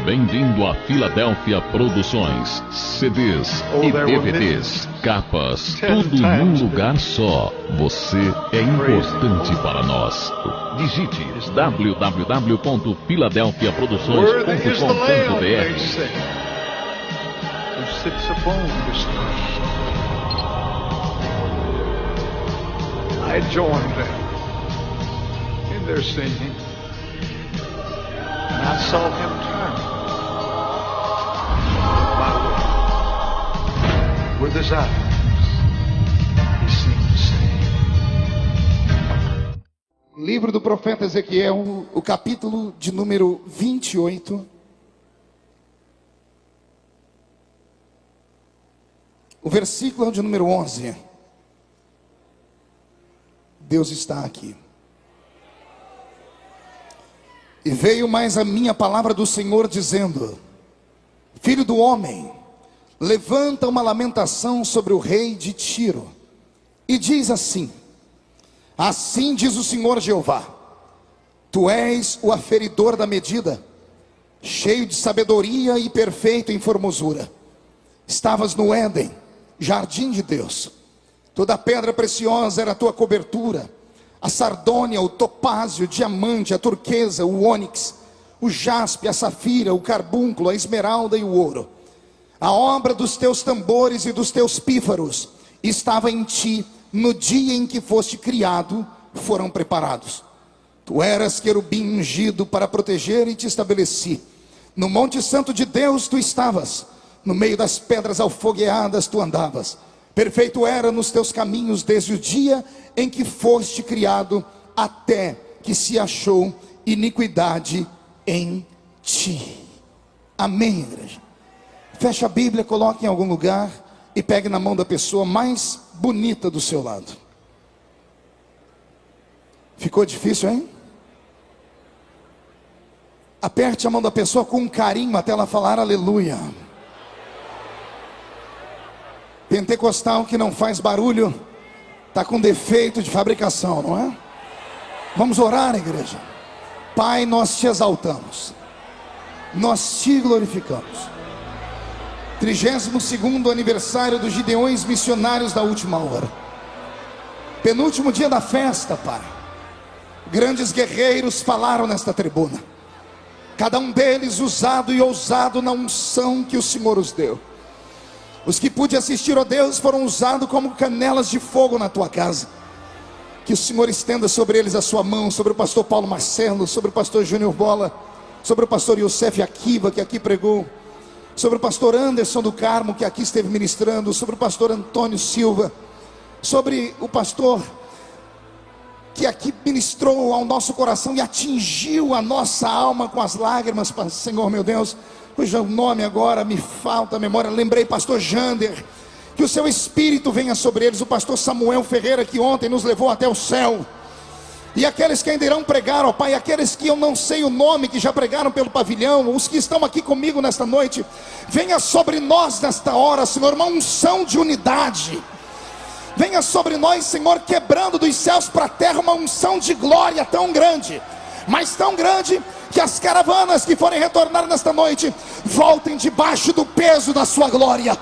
Bem-vindo a Filadélfia Produções. CDs e DVDs, capas, tudo num lugar só. Você é importante para nós. Digite www.filadelfiaproduções.com.br. I joined them in their singing, and I saw him turn my way. With his eyes, he seemed to say. Livro do profeta Ezequiel, o capítulo de número 28. O versículo de número 11. Deus está aqui. E veio mais a minha palavra do Senhor dizendo: Filho do homem, levanta uma lamentação sobre o rei de Tiro, e diz assim: Assim diz o Senhor Jeová: Tu és o aferidor da medida, cheio de sabedoria e perfeito em formosura. Estavas no Éden, jardim de Deus. Toda pedra preciosa era a tua cobertura: a sardônia, o topázio, o diamante, a turquesa, o ônix, o jaspe, a safira, o carbúnculo, a esmeralda e o ouro. A obra dos teus tambores e dos teus pífaros estava em ti no dia em que foste criado, foram preparados. Tu eras querubim ungido para proteger e te estabeleci. No monte santo de Deus tu estavas, no meio das pedras alfogueadas tu andavas. Perfeito era nos teus caminhos desde o dia em que foste criado, até que se achou iniquidade em ti. Amém, igreja? Feche a Bíblia, coloque em algum lugar e pegue na mão da pessoa mais bonita do seu lado. Ficou difícil, hein? Aperte a mão da pessoa com carinho até ela falar aleluia. Pentecostal que não faz barulho está com defeito de fabricação, não é? Vamos orar, igreja. Pai, nós te exaltamos, nós te glorificamos. 32º aniversário dos Gideões Missionários da Última Hora. Penúltimo dia da festa, Pai. Grandes guerreiros falaram nesta tribuna, cada um deles usado e ousado na unção que o Senhor os deu. Os que pude assistir, ó Deus, foram usados como canelas de fogo na tua casa. Que o Senhor estenda sobre eles a sua mão, sobre o pastor Paulo Marcelo, sobre o pastor Júnior Bola, sobre o pastor Youssef Akiva, que aqui pregou, sobre o pastor Anderson do Carmo, que aqui esteve ministrando, sobre o pastor Antônio Silva, sobre o pastor que aqui ministrou ao nosso coração e atingiu a nossa alma com as lágrimas, Senhor meu Deus, cujo nome agora me falta a memória. Lembrei, pastor Jander, que o seu espírito venha sobre eles. O pastor Samuel Ferreira, que ontem nos levou até o céu. E aqueles que ainda irão pregar, ó Pai, aqueles que eu não sei o nome, que já pregaram pelo pavilhão, os que estão aqui comigo nesta noite, venha sobre nós nesta hora, Senhor, uma unção de unidade. Venha sobre nós, Senhor, quebrando dos céus para a terra uma unção de glória tão grande, mas tão grande, que as caravanas que forem retornar nesta noite voltem debaixo do peso da sua glória.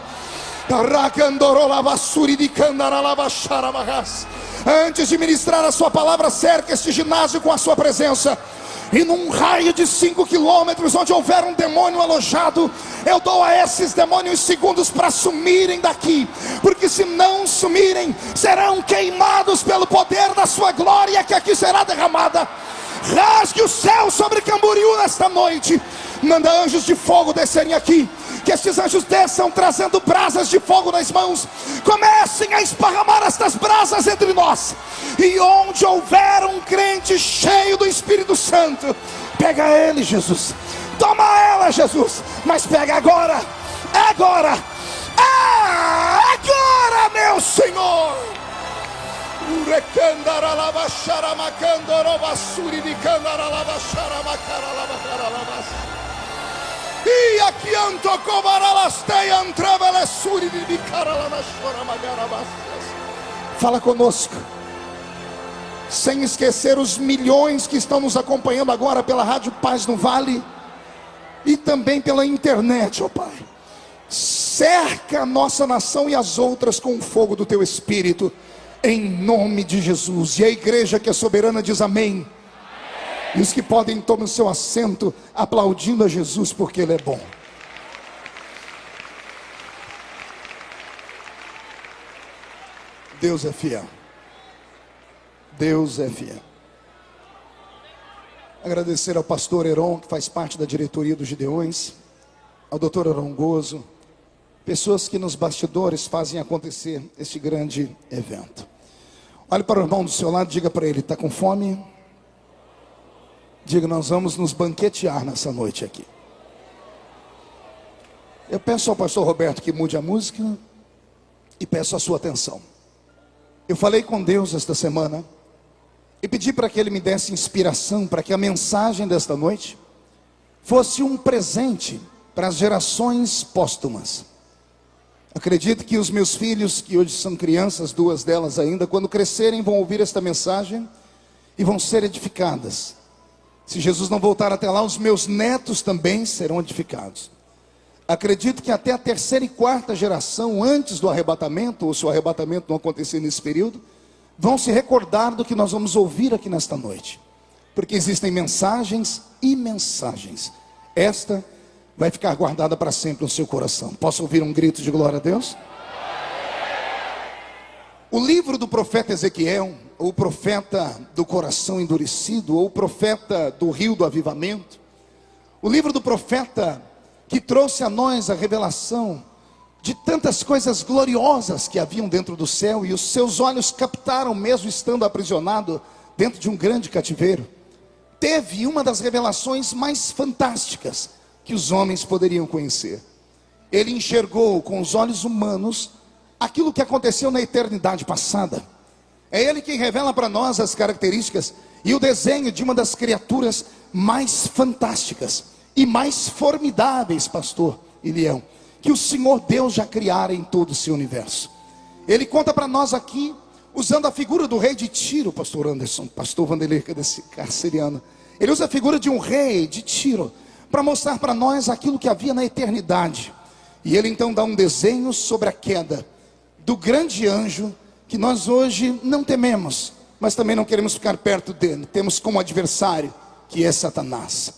Antes de ministrar a sua palavra, cerca este ginásio com a sua presença. E num raio de 5 quilômetros, onde houver um demônio alojado, eu dou a esses demônios segundos para sumirem daqui, porque se não sumirem, serão queimados pelo poder da sua glória que aqui será derramada. Rasgue o céu sobre Camboriú nesta noite. Manda anjos de fogo descerem aqui. Que estes anjos desçam trazendo brasas de fogo nas mãos. Comecem a esparramar estas brasas entre nós. E onde houver um crente cheio do Espírito Santo, pega ele, Jesus. Toma ela, Jesus. Mas pega agora. Agora. Agora, meu Senhor. E aqui fala conosco, sem esquecer os milhões que estão nos acompanhando agora pela Rádio Paz no Vale, e também pela internet, ó Pai. Cerca a nossa nação e as outras com o fogo do Teu Espírito, em nome de Jesus. E a igreja que é soberana diz amém. E os que podem, tomem o seu assento, aplaudindo a Jesus, porque Ele é bom. Deus é fiel. Deus é fiel. Agradecer ao pastor Heron, que faz parte da diretoria dos Gideões, ao doutor Heron Gozo, pessoas que nos bastidores fazem acontecer este grande evento. Olhe para o irmão do seu lado, diga para ele: está com fome? Diga: nós vamos nos banquetear nessa noite aqui. Eu peço ao pastor Roberto que mude a música e peço a sua atenção. Eu falei com Deus esta semana e pedi para que Ele me desse inspiração para que a mensagem desta noite fosse um presente para as gerações póstumas. Acredito que os meus filhos, que hoje são crianças, 2 delas ainda, quando crescerem vão ouvir esta mensagem e vão ser edificadas. Se Jesus não voltar até lá, os meus netos também serão edificados. Acredito que até a 3ª e 4ª geração, antes do arrebatamento, ou se o arrebatamento não acontecer nesse período, vão se recordar do que nós vamos ouvir aqui nesta noite. Porque existem mensagens e mensagens. Esta vai ficar guardada para sempre no seu coração. Posso ouvir um grito de glória a Deus? O livro do profeta Ezequiel, ou o profeta do coração endurecido, ou o profeta do rio do avivamento, o livro do profeta que trouxe a nós a revelação de tantas coisas gloriosas que haviam dentro do céu, e os seus olhos captaram mesmo estando aprisionado dentro de um grande cativeiro, teve uma das revelações mais fantásticas que os homens poderiam conhecer. Ele enxergou com os olhos humanos aquilo que aconteceu na eternidade passada. É Ele quem revela para nós as características e o desenho de uma das criaturas mais fantásticas e mais formidáveis, pastor Ilião, que o Senhor Deus já criara em todo o seu universo. Ele conta para nós aqui, usando a figura do rei de Tiro, pastor Anderson, pastor Vanderlei Carceriano. Ele usa a figura de um rei de Tiro para mostrar para nós aquilo que havia na eternidade. E ele então dá um desenho sobre a queda do grande anjo, que nós hoje não tememos, mas também não queremos ficar perto dele. Temos como adversário, que é Satanás.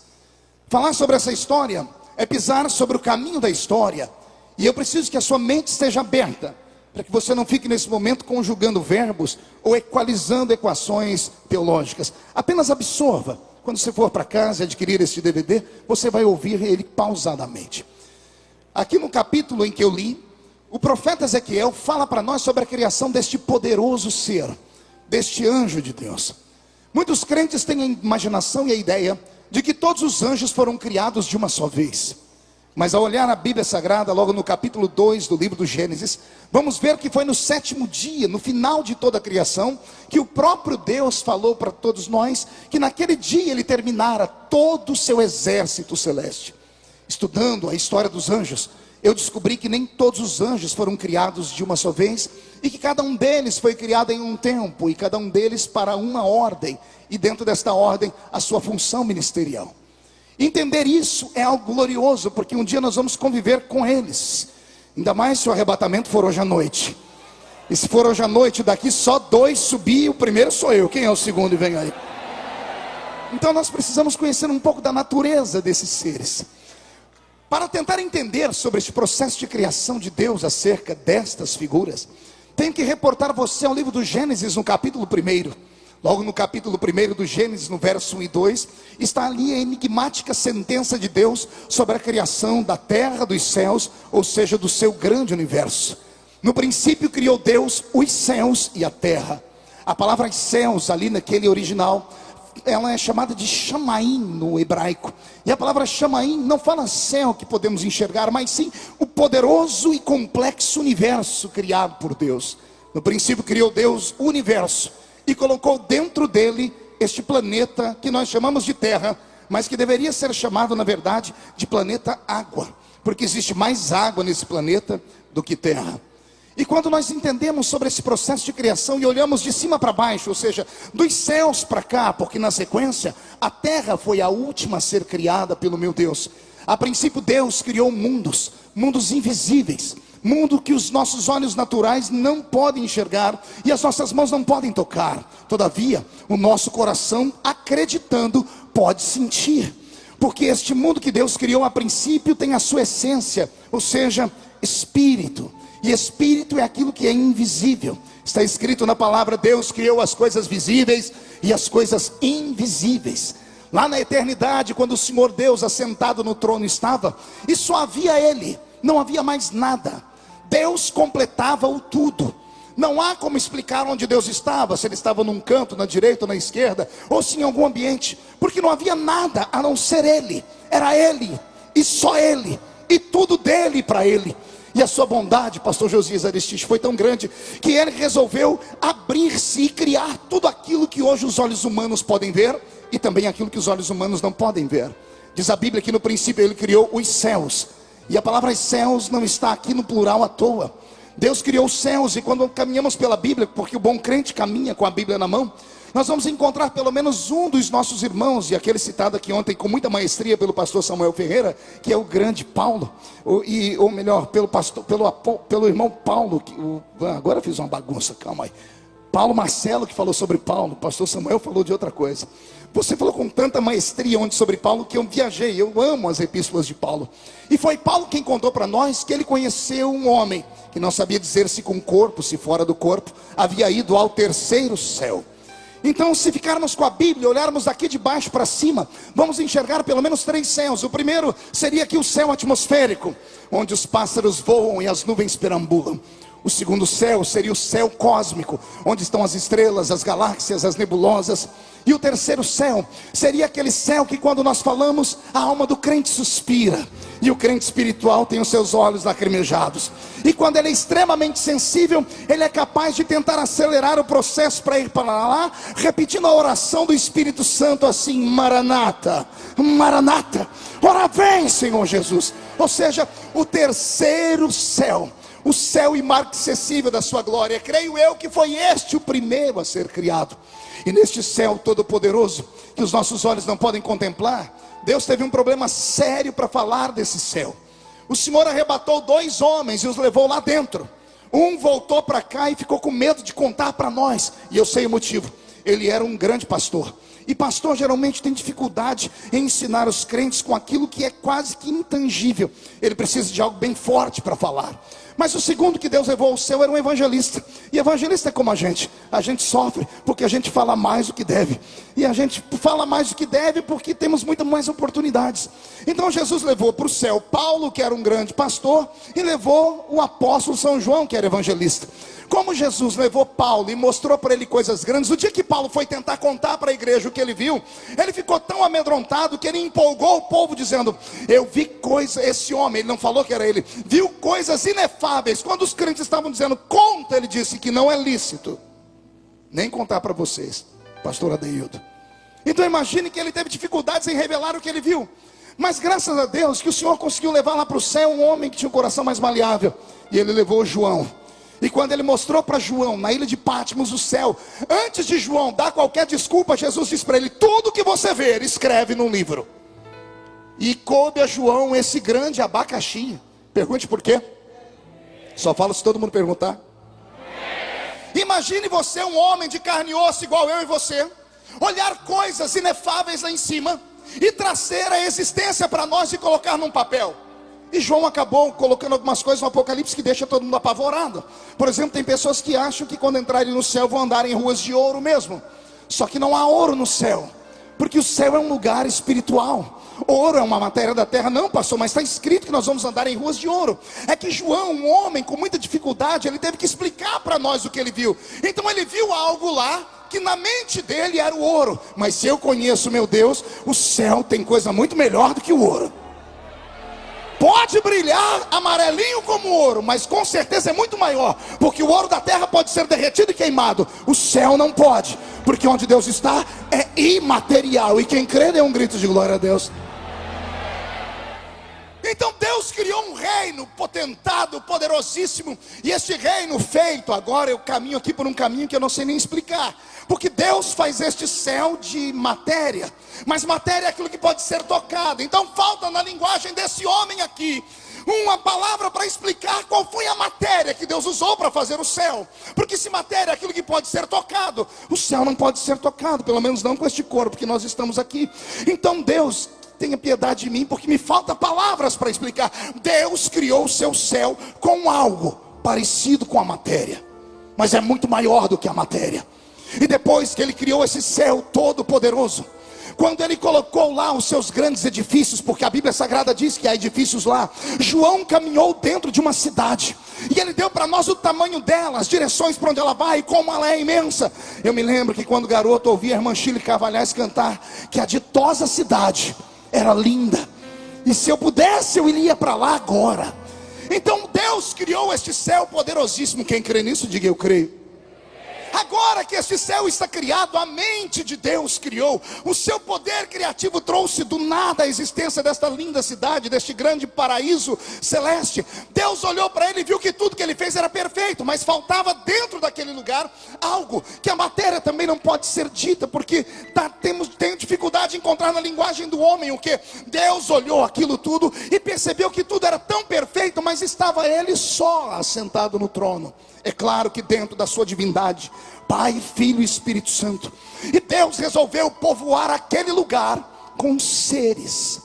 Falar sobre essa história é pisar sobre o caminho da história. E eu preciso que a sua mente esteja aberta, para que você não fique nesse momento conjugando verbos ou equalizando equações teológicas. Apenas absorva. Quando você for para casa e adquirir este DVD, você vai ouvir ele pausadamente. Aqui no capítulo em que eu li, o profeta Ezequiel fala para nós sobre a criação deste poderoso ser, deste anjo de Deus. Muitos crentes têm a imaginação e a ideia de que todos os anjos foram criados de uma só vez. Mas ao olhar a Bíblia Sagrada, logo no capítulo 2 do livro do Gênesis, vamos ver que foi no 7º dia, no final de toda a criação, que o próprio Deus falou para todos nós, que naquele dia Ele terminara todo o seu exército celeste. Estudando a história dos anjos, eu descobri que nem todos os anjos foram criados de uma só vez, e que cada um deles foi criado em um tempo, e cada um deles para uma ordem, e dentro desta ordem a sua função ministerial. Entender isso é algo glorioso, porque um dia nós vamos conviver com eles, ainda mais se o arrebatamento for hoje à noite. E se for hoje à noite, daqui só 2 subir, o primeiro sou eu. Quem é o segundo e vem aí? Então nós precisamos conhecer um pouco da natureza desses seres. Para tentar entender sobre este processo de criação de Deus acerca destas figuras, tenho que reportar você ao livro do Gênesis, no capítulo 1. Logo no capítulo 1 do Gênesis, no verso 1 e 2, está ali a enigmática sentença de Deus sobre a criação da terra, dos céus, ou seja, do seu grande universo. No princípio criou Deus os céus e a terra. A palavra céus ali naquele original, ela é chamada de Shamaim no hebraico. E a palavra Shamaim não fala céu que podemos enxergar, mas sim o poderoso e complexo universo criado por Deus. No princípio criou Deus o universo e colocou dentro dele este planeta que nós chamamos de terra, mas que deveria ser chamado na verdade de planeta água, porque existe mais água nesse planeta do que terra. E quando nós entendemos sobre esse processo de criação e olhamos de cima para baixo, ou seja, dos céus para cá, porque na sequência a terra foi a última a ser criada pelo meu Deus. A princípio Deus criou mundos, mundos invisíveis, mundo que os nossos olhos naturais não podem enxergar e as nossas mãos não podem tocar. Todavia, o nosso coração, acreditando, pode sentir. Porque este mundo que Deus criou a princípio tem a sua essência, ou seja, espírito. E espírito é aquilo que é invisível. Está escrito na palavra: Deus criou as coisas visíveis e as coisas invisíveis. Lá na eternidade, quando o Senhor Deus assentado no trono estava, e só havia Ele, não havia mais nada. Deus completava o tudo. Não há como explicar onde Deus estava, se Ele estava num canto, na direita ou na esquerda, ou se em algum ambiente, porque não havia nada a não ser Ele. Era Ele, e só Ele, e tudo dele para Ele. E a sua bondade, pastor Josias Aristides, foi tão grande, que Ele resolveu abrir-se e criar tudo aquilo que hoje os olhos humanos podem ver, e também aquilo que os olhos humanos não podem ver. Diz a Bíblia que no princípio Ele criou os céus, e a palavra céus não está aqui no plural à toa. Deus criou os céus, e quando caminhamos pela Bíblia, porque o bom crente caminha com a Bíblia na mão, nós vamos encontrar pelo menos um dos nossos irmãos, e aquele citado aqui ontem com muita maestria pelo pastor Samuel Ferreira, que é o grande Paulo, ou melhor, pelo irmão Paulo, agora fiz uma bagunça, calma aí. Paulo Marcelo que falou sobre Paulo, o pastor Samuel falou de outra coisa. Você falou com tanta maestria ontem sobre Paulo que eu viajei, eu amo as epístolas de Paulo. E foi Paulo quem contou para nós que ele conheceu um homem que não sabia dizer se com o corpo, se fora do corpo, havia ido ao terceiro céu. Então, se ficarmos com a Bíblia, olharmos daqui de baixo para cima, vamos enxergar pelo menos 3 céus. O primeiro seria aqui o céu atmosférico, onde os pássaros voam e as nuvens perambulam. O segundo céu seria o céu cósmico, onde estão as estrelas, as galáxias, as nebulosas. E o terceiro céu seria aquele céu que, quando nós falamos, a alma do crente suspira, e o crente espiritual tem os seus olhos lacrimejados. E quando ele é extremamente sensível, ele é capaz de tentar acelerar o processo para ir para lá, repetindo a oração do Espírito Santo assim: Maranata, Maranata, ora vem, Senhor Jesus. Ou seja, o terceiro céu, o céu imarcessível da sua glória, creio eu que foi este o primeiro a ser criado. E neste céu todo poderoso, que os nossos olhos não podem contemplar, Deus teve um problema sério para falar desse céu. O Senhor arrebatou 2 homens e os levou lá dentro. Um voltou para cá e ficou com medo de contar para nós, e eu sei o motivo. Ele era um grande pastor, e pastor geralmente tem dificuldade em ensinar os crentes com aquilo que é quase que intangível. Ele precisa de algo bem forte para falar. Mas o segundo que Deus levou ao céu era um evangelista. E evangelista é como a gente sofre porque a gente fala mais do que deve. E a gente fala mais do que deve porque temos muitas mais oportunidades. Então Jesus levou para o céu Paulo, que era um grande pastor, e levou o apóstolo São João, que era evangelista. Como Jesus levou Paulo e mostrou para ele coisas grandes, o dia que Paulo foi tentar contar para a igreja o que ele viu, ele ficou tão amedrontado que ele empolgou o povo dizendo: eu vi coisas, esse homem, ele não falou que era ele, viu coisas inefáveis. Quando os crentes estavam dizendo conta, ele disse que não é lícito nem contar para vocês, pastor Adeildo. Então imagine que ele teve dificuldades em revelar o que ele viu. Mas graças a Deus que o Senhor conseguiu levar lá para o céu um homem que tinha um coração mais maleável, e ele levou João. E quando ele mostrou para João, na ilha de Patmos, o céu, antes de João dar qualquer desculpa, Jesus disse para ele: tudo que você ver, escreve num livro. E coube a João esse grande abacaxi. Pergunte por quê? Só falo se todo mundo perguntar. Imagine você, um homem de carne e osso igual eu e você, olhar coisas inefáveis lá em cima e trazer a existência para nós e colocar num papel. E João acabou colocando algumas coisas no Apocalipse que deixa todo mundo apavorado. Por exemplo, tem pessoas que acham que quando entrarem no céu vão andar em ruas de ouro mesmo. Só que não há ouro no céu, porque o céu é um lugar espiritual. Ouro é uma matéria da terra. Não, pastor, mas está escrito que nós vamos andar em ruas de ouro. É que João, um homem com muita dificuldade, ele teve que explicar para nós o que ele viu. Então ele viu algo lá que na mente dele era o ouro. Mas se eu conheço meu Deus, o céu tem coisa muito melhor do que o ouro. Pode brilhar amarelinho como ouro, mas com certeza é muito maior, porque o ouro da terra pode ser derretido e queimado. O céu não pode, porque onde Deus está é imaterial, e quem crê dê um grito de glória a Deus. Então Deus criou um reino potentado, poderosíssimo, e esse reino feito, agora eu caminho aqui por um caminho que eu não sei nem explicar. Porque Deus faz este céu de matéria, mas matéria é aquilo que pode ser tocado. Então falta na linguagem desse homem aqui uma palavra para explicar qual foi a matéria que Deus usou para fazer o céu. Porque se matéria é aquilo que pode ser tocado, o céu não pode ser tocado, pelo menos não com este corpo que nós estamos aqui. Então Deus, tenha piedade de mim, porque me falta palavras para explicar. Deus criou o seu céu com algo parecido com a matéria, mas é muito maior do que a matéria. E depois que ele criou esse céu todo poderoso, quando ele colocou lá os seus grandes edifícios, porque a Bíblia Sagrada diz que há edifícios lá, João caminhou dentro de uma cidade, e ele deu para nós o tamanho dela, as direções para onde ela vai, e como ela é imensa. Eu me lembro que quando garoto ouvia a irmã Chile Cavalhais cantar, que a ditosa cidade era linda, e se eu pudesse eu iria para lá agora. Então Deus criou este céu poderosíssimo. Quem crê nisso, diga eu creio. Agora que este céu está criado, a mente de Deus criou, o seu poder criativo trouxe do nada a existência desta linda cidade, deste grande paraíso celeste. Deus olhou para ele e viu que tudo que ele fez era perfeito, mas faltava dentro daquele lugar algo que a matéria também não pode ser dita, porque tenho dificuldade de encontrar na linguagem do homem o que. Deus olhou aquilo tudo e percebeu que tudo era tão perfeito, mas estava ele só assentado no trono. É claro que dentro da sua divindade, Pai, Filho e Espírito Santo. E Deus resolveu povoar aquele lugar com seres.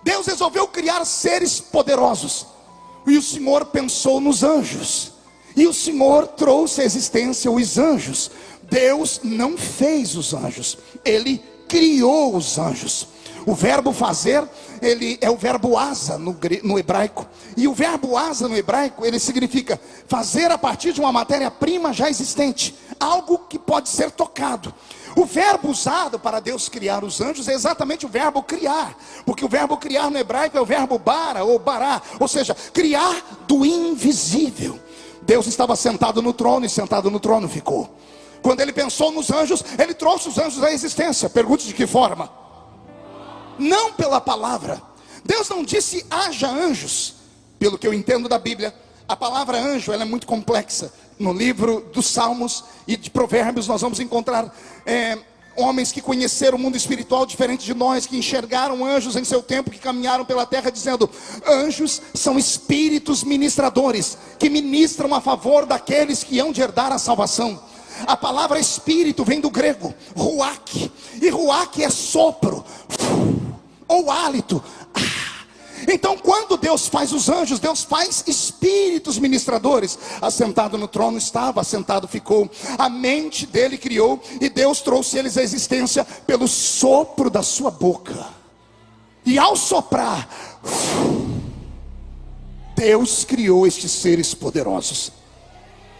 Deus resolveu criar seres poderosos. E o Senhor pensou nos anjos. E o Senhor trouxe à existência os anjos. Deus não fez os anjos, Ele criou os anjos. O verbo fazer, ele é o verbo asa no hebraico. E o verbo asa no hebraico, ele significa fazer a partir de uma matéria-prima já existente, algo que pode ser tocado. O verbo usado para Deus criar os anjos é exatamente o verbo criar, porque o verbo criar no hebraico é o verbo bara ou bará, ou seja, criar do invisível. Deus estava sentado no trono e sentado no trono ficou. Quando ele pensou nos anjos, ele trouxe os anjos à existência. Pergunte de que forma? Não pela palavra. Deus não disse haja anjos. Pelo que eu entendo da Bíblia, a palavra anjo ela é muito complexa. No livro dos Salmos e de Provérbios nós vamos encontrar homens que conheceram o mundo espiritual diferente de nós, que enxergaram anjos em seu tempo, que caminharam pela terra dizendo: anjos são espíritos ministradores, que ministram a favor daqueles que hão de herdar a salvação. A palavra espírito vem do grego ruach, e ruach é sopro ou hálito. Então quando Deus faz os anjos, Deus faz espíritos ministradores. Assentado no trono estava, assentado ficou. A mente dele criou, e Deus trouxe eles à existência pelo sopro da sua boca. E ao soprar, Deus criou estes seres poderosos.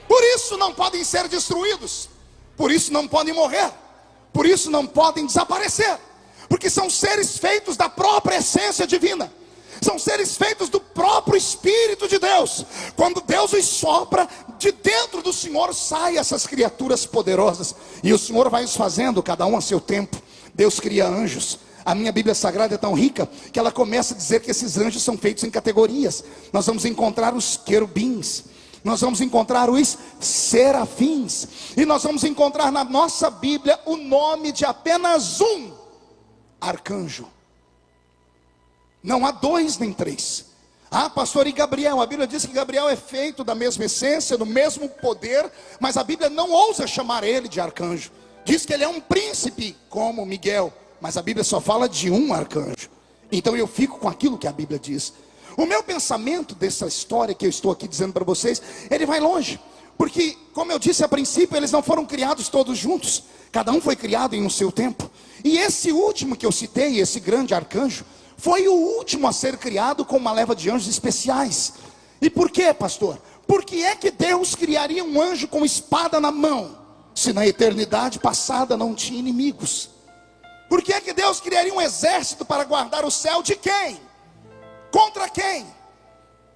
Por isso não podem ser destruídos, por isso não podem morrer, por isso não podem desaparecer, porque são seres feitos da própria essência divina. São seres feitos do próprio Espírito de Deus. Quando Deus os sopra, de dentro do Senhor saem essas criaturas poderosas. E o Senhor vai os fazendo, cada um a seu tempo. Deus cria anjos. A minha Bíblia Sagrada é tão rica que ela começa a dizer que esses anjos são feitos em categorias. Nós vamos encontrar os querubins, nós vamos encontrar os serafins, e nós vamos encontrar na nossa Bíblia o nome de apenas um arcanjo. Não há dois nem três. Ah, pastor, e Gabriel? A Bíblia diz que Gabriel é feito da mesma essência, do mesmo poder, mas a Bíblia não ousa chamar ele de arcanjo. Diz que ele é um príncipe como Miguel, mas a Bíblia só fala de um arcanjo. Então eu fico com aquilo que a Bíblia diz. O meu pensamento dessa história que eu estou aqui dizendo para vocês, ele vai longe. Porque, como eu disse a princípio, eles não foram criados todos juntos. Cada um foi criado em um seu tempo. E esse último que eu citei, esse grande arcanjo, foi o último a ser criado com uma leva de anjos especiais. E por quê, pastor? Por que é que Deus criaria um anjo com espada na mão, se na eternidade passada não tinha inimigos? Por que é que Deus criaria um exército para guardar o céu? De quem? Contra quem?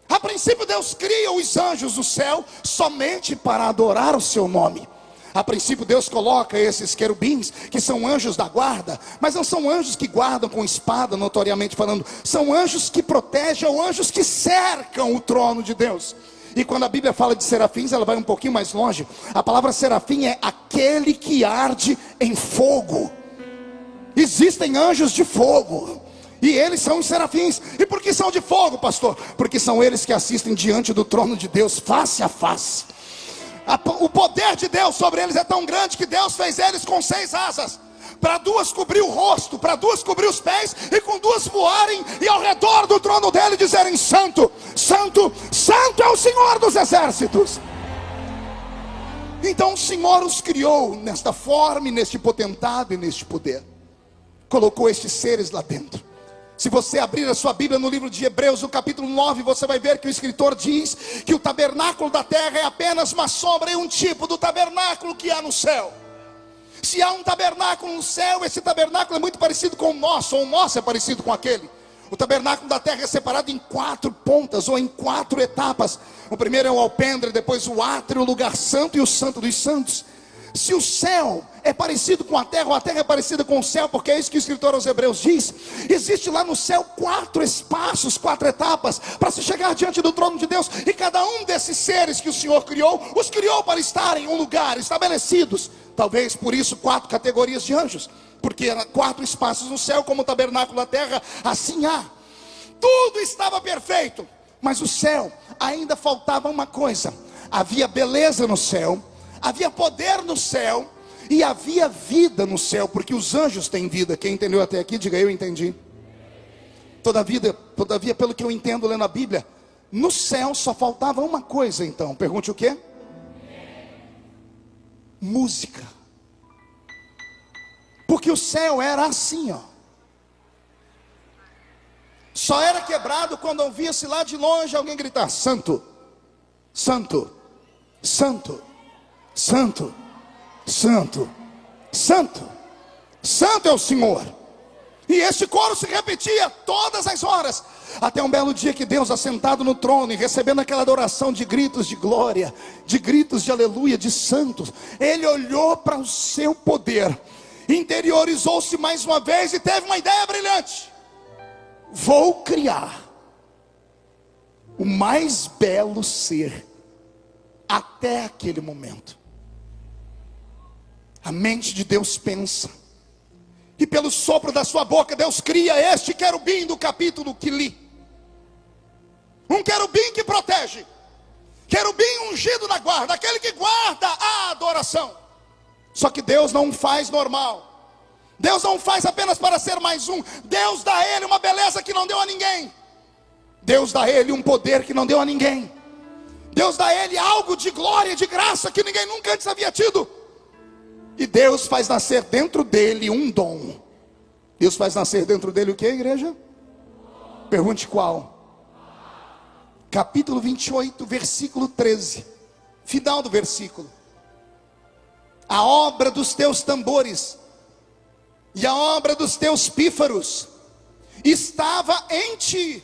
A princípio Deus cria os anjos do céu somente para adorar o seu nome. A princípio Deus coloca esses querubins, que são anjos da guarda, mas não são anjos que guardam com espada, notoriamente falando. São anjos que protegem, ou anjos que cercam o trono de Deus. E quando a Bíblia fala de serafins, ela vai um pouquinho mais longe. A palavra serafim é aquele que arde em fogo. Existem anjos de fogo, e eles são os serafins. E por que são de fogo, pastor? Porque são eles que assistem diante do trono de Deus, face a face. O poder de Deus sobre eles é tão grande que Deus fez eles com 6 asas. Para 2 cobrir o rosto, para 2 cobrir os pés, e com 2 voarem e ao redor do trono dele dizerem: Santo, Santo, Santo é o Senhor dos exércitos. Então o Senhor os criou nesta forma, e neste potentado e neste poder. Colocou estes seres lá dentro. Se você abrir a sua Bíblia no livro de Hebreus, no capítulo 9, você vai ver que o escritor diz que o tabernáculo da terra é apenas uma sombra e um tipo do tabernáculo que há no céu. Se há um tabernáculo no céu, esse tabernáculo é muito parecido com o nosso, ou o nosso é parecido com aquele. O tabernáculo da terra é separado em 4 pontas, ou em 4 etapas. O primeiro é o alpendre, depois o átrio, o lugar santo e o santo dos santos. Se o céu é parecido com a terra, ou a terra é parecida com o céu, porque é isso que o escritor aos Hebreus diz, existe lá no céu 4 espaços, 4 etapas, para se chegar diante do trono de Deus. E cada um desses seres que o Senhor criou, os criou para estar em um lugar, estabelecidos. Talvez por isso 4 categorias de anjos, porque eram 4 espaços no céu, como o tabernáculo da terra, assim há. Tudo estava perfeito, mas o céu ainda faltava uma coisa. Havia beleza no céu, havia poder no céu, e havia vida no céu, porque os anjos têm vida. Quem entendeu até aqui, diga: eu entendi. Todavia, pelo que eu entendo lendo a Bíblia, no céu só faltava uma coisa. Então, pergunte o quê? Música. Porque o céu era assim, ó. Só era quebrado quando ouvia-se lá de longe alguém gritar: Santo, Santo, Santo, Santo, Santo, Santo, Santo é o Senhor. E este coro se repetia todas as horas, até um belo dia que Deus, assentado no trono e recebendo aquela adoração de gritos de glória, de gritos de aleluia, de santos, ele olhou para o seu poder, interiorizou-se mais uma vez e teve uma ideia brilhante: vou criar o mais belo ser até aquele momento. A mente de Deus pensa, e pelo sopro da sua boca Deus cria este querubim do capítulo que li. Um querubim que protege, querubim ungido na guarda, aquele que guarda a adoração. Só que Deus não faz normal, Deus não faz apenas para ser mais um. Deus dá a ele uma beleza que não deu a ninguém, Deus dá a ele um poder que não deu a ninguém, Deus dá a ele algo de glória e de graça que ninguém nunca antes havia tido. E Deus faz nascer dentro dele um dom. Deus faz nascer dentro dele o que, igreja? Pergunte qual? Capítulo 28, versículo 13. Final do versículo: a obra dos teus tambores e a obra dos teus pífaros estava em ti.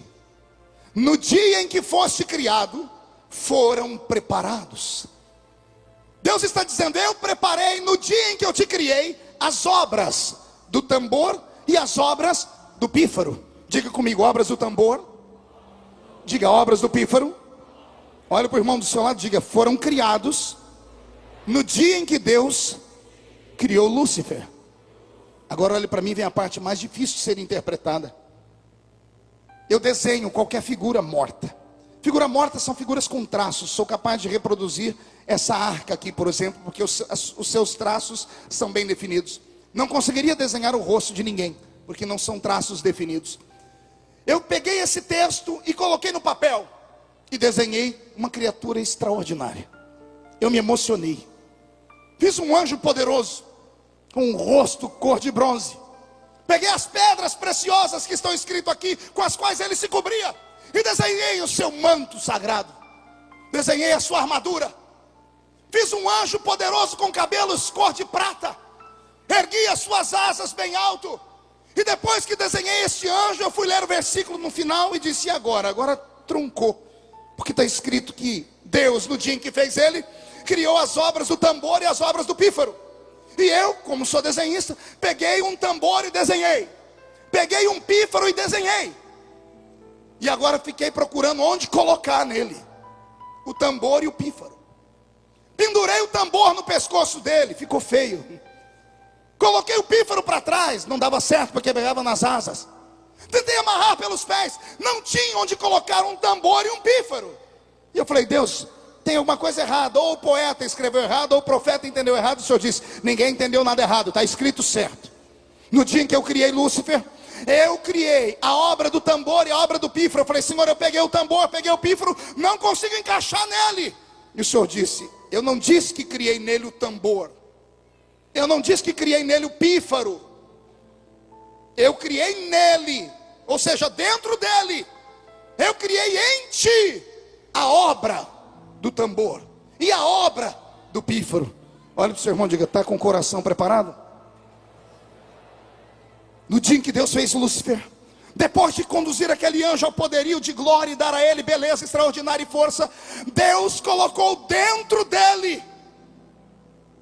No dia em que foste criado, foram preparados. Deus está dizendo: eu preparei no dia em que eu te criei as obras do tambor e as obras do pífaro. Diga comigo: obras do tambor. Diga: obras do pífaro. Olha para o irmão do seu lado, diga: foram criados no dia em que Deus criou Lúcifer. Agora olhe para mim, vem a parte mais difícil de ser interpretada. Eu desenho qualquer figura morta. Figura morta são figuras com traços. Sou capaz de reproduzir essa arca aqui, por exemplo, porque os seus traços são bem definidos. Não conseguiria desenhar o rosto de ninguém, porque não são traços definidos. Eu peguei esse texto e coloquei no papel e desenhei uma criatura extraordinária. Eu me emocionei. Fiz um anjo poderoso, com um rosto cor de bronze. Peguei as pedras preciosas que estão escritas aqui, com as quais ele se cobria, e desenhei o seu manto sagrado. Desenhei a sua armadura. Fiz um anjo poderoso com cabelos cor de prata. Ergui as suas asas bem alto. E depois que desenhei este anjo, eu fui ler o versículo no final e disse: e agora? Agora truncou. Porque está escrito que Deus, no dia em que fez ele, criou as obras do tambor e as obras do pífaro. E eu, como sou desenhista, peguei um tambor e desenhei. Peguei um pífaro e desenhei. E agora fiquei procurando onde colocar nele o tambor e o pífaro. Pendurei o tambor no pescoço dele, ficou feio. Coloquei o pífaro para trás, não dava certo porque pegava nas asas. Tentei amarrar pelos pés, não tinha onde colocar um tambor e um pífaro. E eu falei, Deus, tem alguma coisa errada. Ou o poeta escreveu errado, ou o profeta entendeu errado. O Senhor disse, ninguém entendeu nada errado, está escrito certo. No dia em que eu criei Lúcifer, eu criei a obra do tambor e a obra do pífaro. Eu falei, Senhor, eu peguei o tambor, eu peguei o pífaro, não consigo encaixar nele. E o Senhor disse, eu não disse que criei nele o tambor, eu não disse que criei nele o pífaro, eu criei nele, ou seja, dentro dele, eu criei em ti a obra do tambor e a obra do pífaro. Olha para o seu irmão e diga, está com o coração preparado? No dia em que Deus fez Lúcifer, depois de conduzir aquele anjo ao poderio de glória e dar a ele beleza extraordinária e força, Deus colocou dentro dele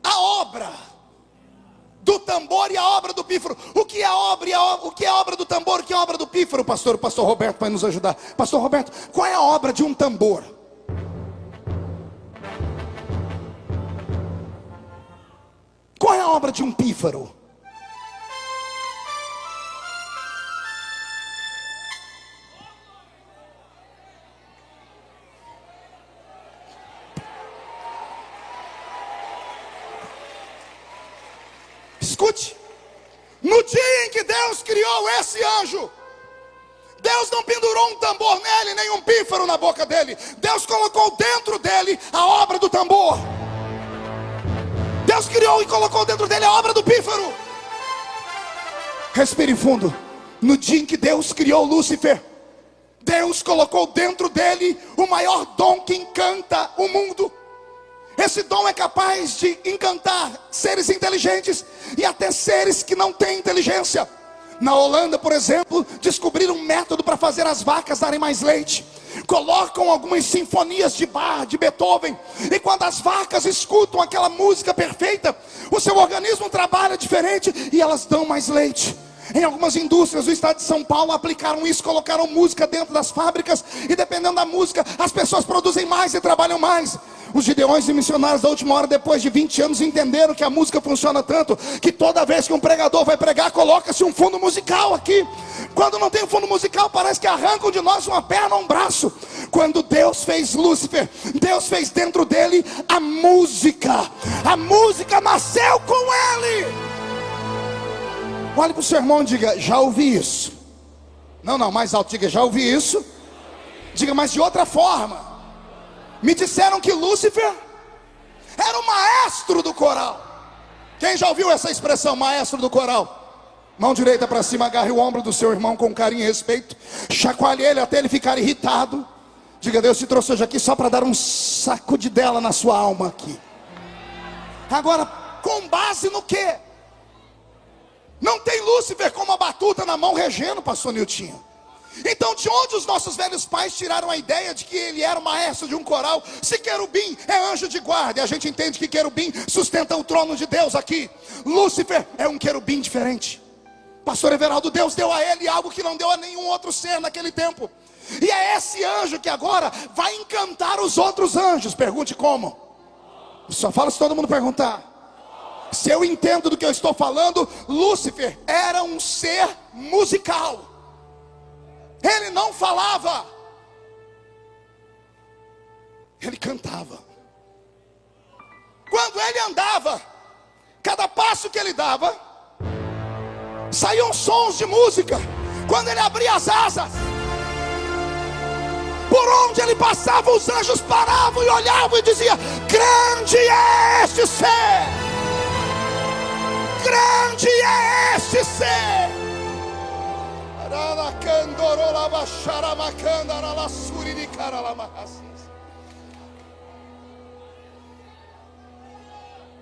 a obra do tambor e a obra do pífaro. O que é a obra, o que é a obra do tambor, o que é a obra do pífaro, pastor? O pastor Roberto vai nos ajudar. Pastor Roberto, qual é a obra de um tambor? Qual é a obra de um pífaro? Escute, no dia em que Deus criou esse anjo, Deus não pendurou um tambor nele, nem um pífaro na boca dele. Deus colocou dentro dele a obra do tambor. Deus criou e colocou dentro dele a obra do pífaro. Respire fundo. No dia em que Deus criou Lúcifer, Deus colocou dentro dele o maior dom que encanta o mundo. Esse dom é capaz de encantar seres inteligentes e até seres que não têm inteligência. Na Holanda, por exemplo, descobriram um método para fazer as vacas darem mais leite. Colocam algumas sinfonias de Bach, de Beethoven, e quando as vacas escutam aquela música perfeita, o seu organismo trabalha diferente e elas dão mais leite. Em algumas indústrias do estado de São Paulo aplicaram isso, colocaram música dentro das fábricas, e dependendo da música, as pessoas produzem mais e trabalham mais. Os gideões e missionários da última hora, depois de 20 anos, entenderam que a música funciona tanto, que toda vez que um pregador vai pregar, coloca-se um fundo musical aqui. Quando não tem um fundo musical, parece que arrancam de nós uma perna ou um braço. Quando Deus fez Lúcifer, Deus fez dentro dele a música. A música nasceu com ele. Olhe para o seu irmão e diga, já ouvi isso. Não, mais alto, diga, já ouvi isso. Diga, mas de outra forma. Me disseram que Lúcifer era o maestro do coral. Quem já ouviu essa expressão, maestro do coral? Mão direita para cima, agarre o ombro do seu irmão com carinho e respeito. Chacoalhe ele até ele ficar irritado. Diga, Deus te trouxe hoje aqui só para dar um sacudidela na sua alma aqui. Agora, com base no quê? Não tem Lúcifer com uma batuta na mão regendo, pastor Niltinho. Então de onde os nossos velhos pais tiraram a ideia de que ele era o maestro de um coral? Se querubim é anjo de guarda, e a gente entende que querubim sustenta o trono de Deus aqui. Lúcifer é um querubim diferente. Pastor Everaldo, Deus deu a ele algo que não deu a nenhum outro ser naquele tempo. E é esse anjo que agora vai encantar os outros anjos. Pergunte como. Só fala se todo mundo perguntar. Se eu entendo do que eu estou falando, Lúcifer era um ser musical. Ele não falava, ele cantava. Quando ele andava, cada passo que ele dava, saíam sons de música. Quando ele abria as asas, por onde ele passava, os anjos paravam e olhavam e diziam: grande é este ser, grande é este ser.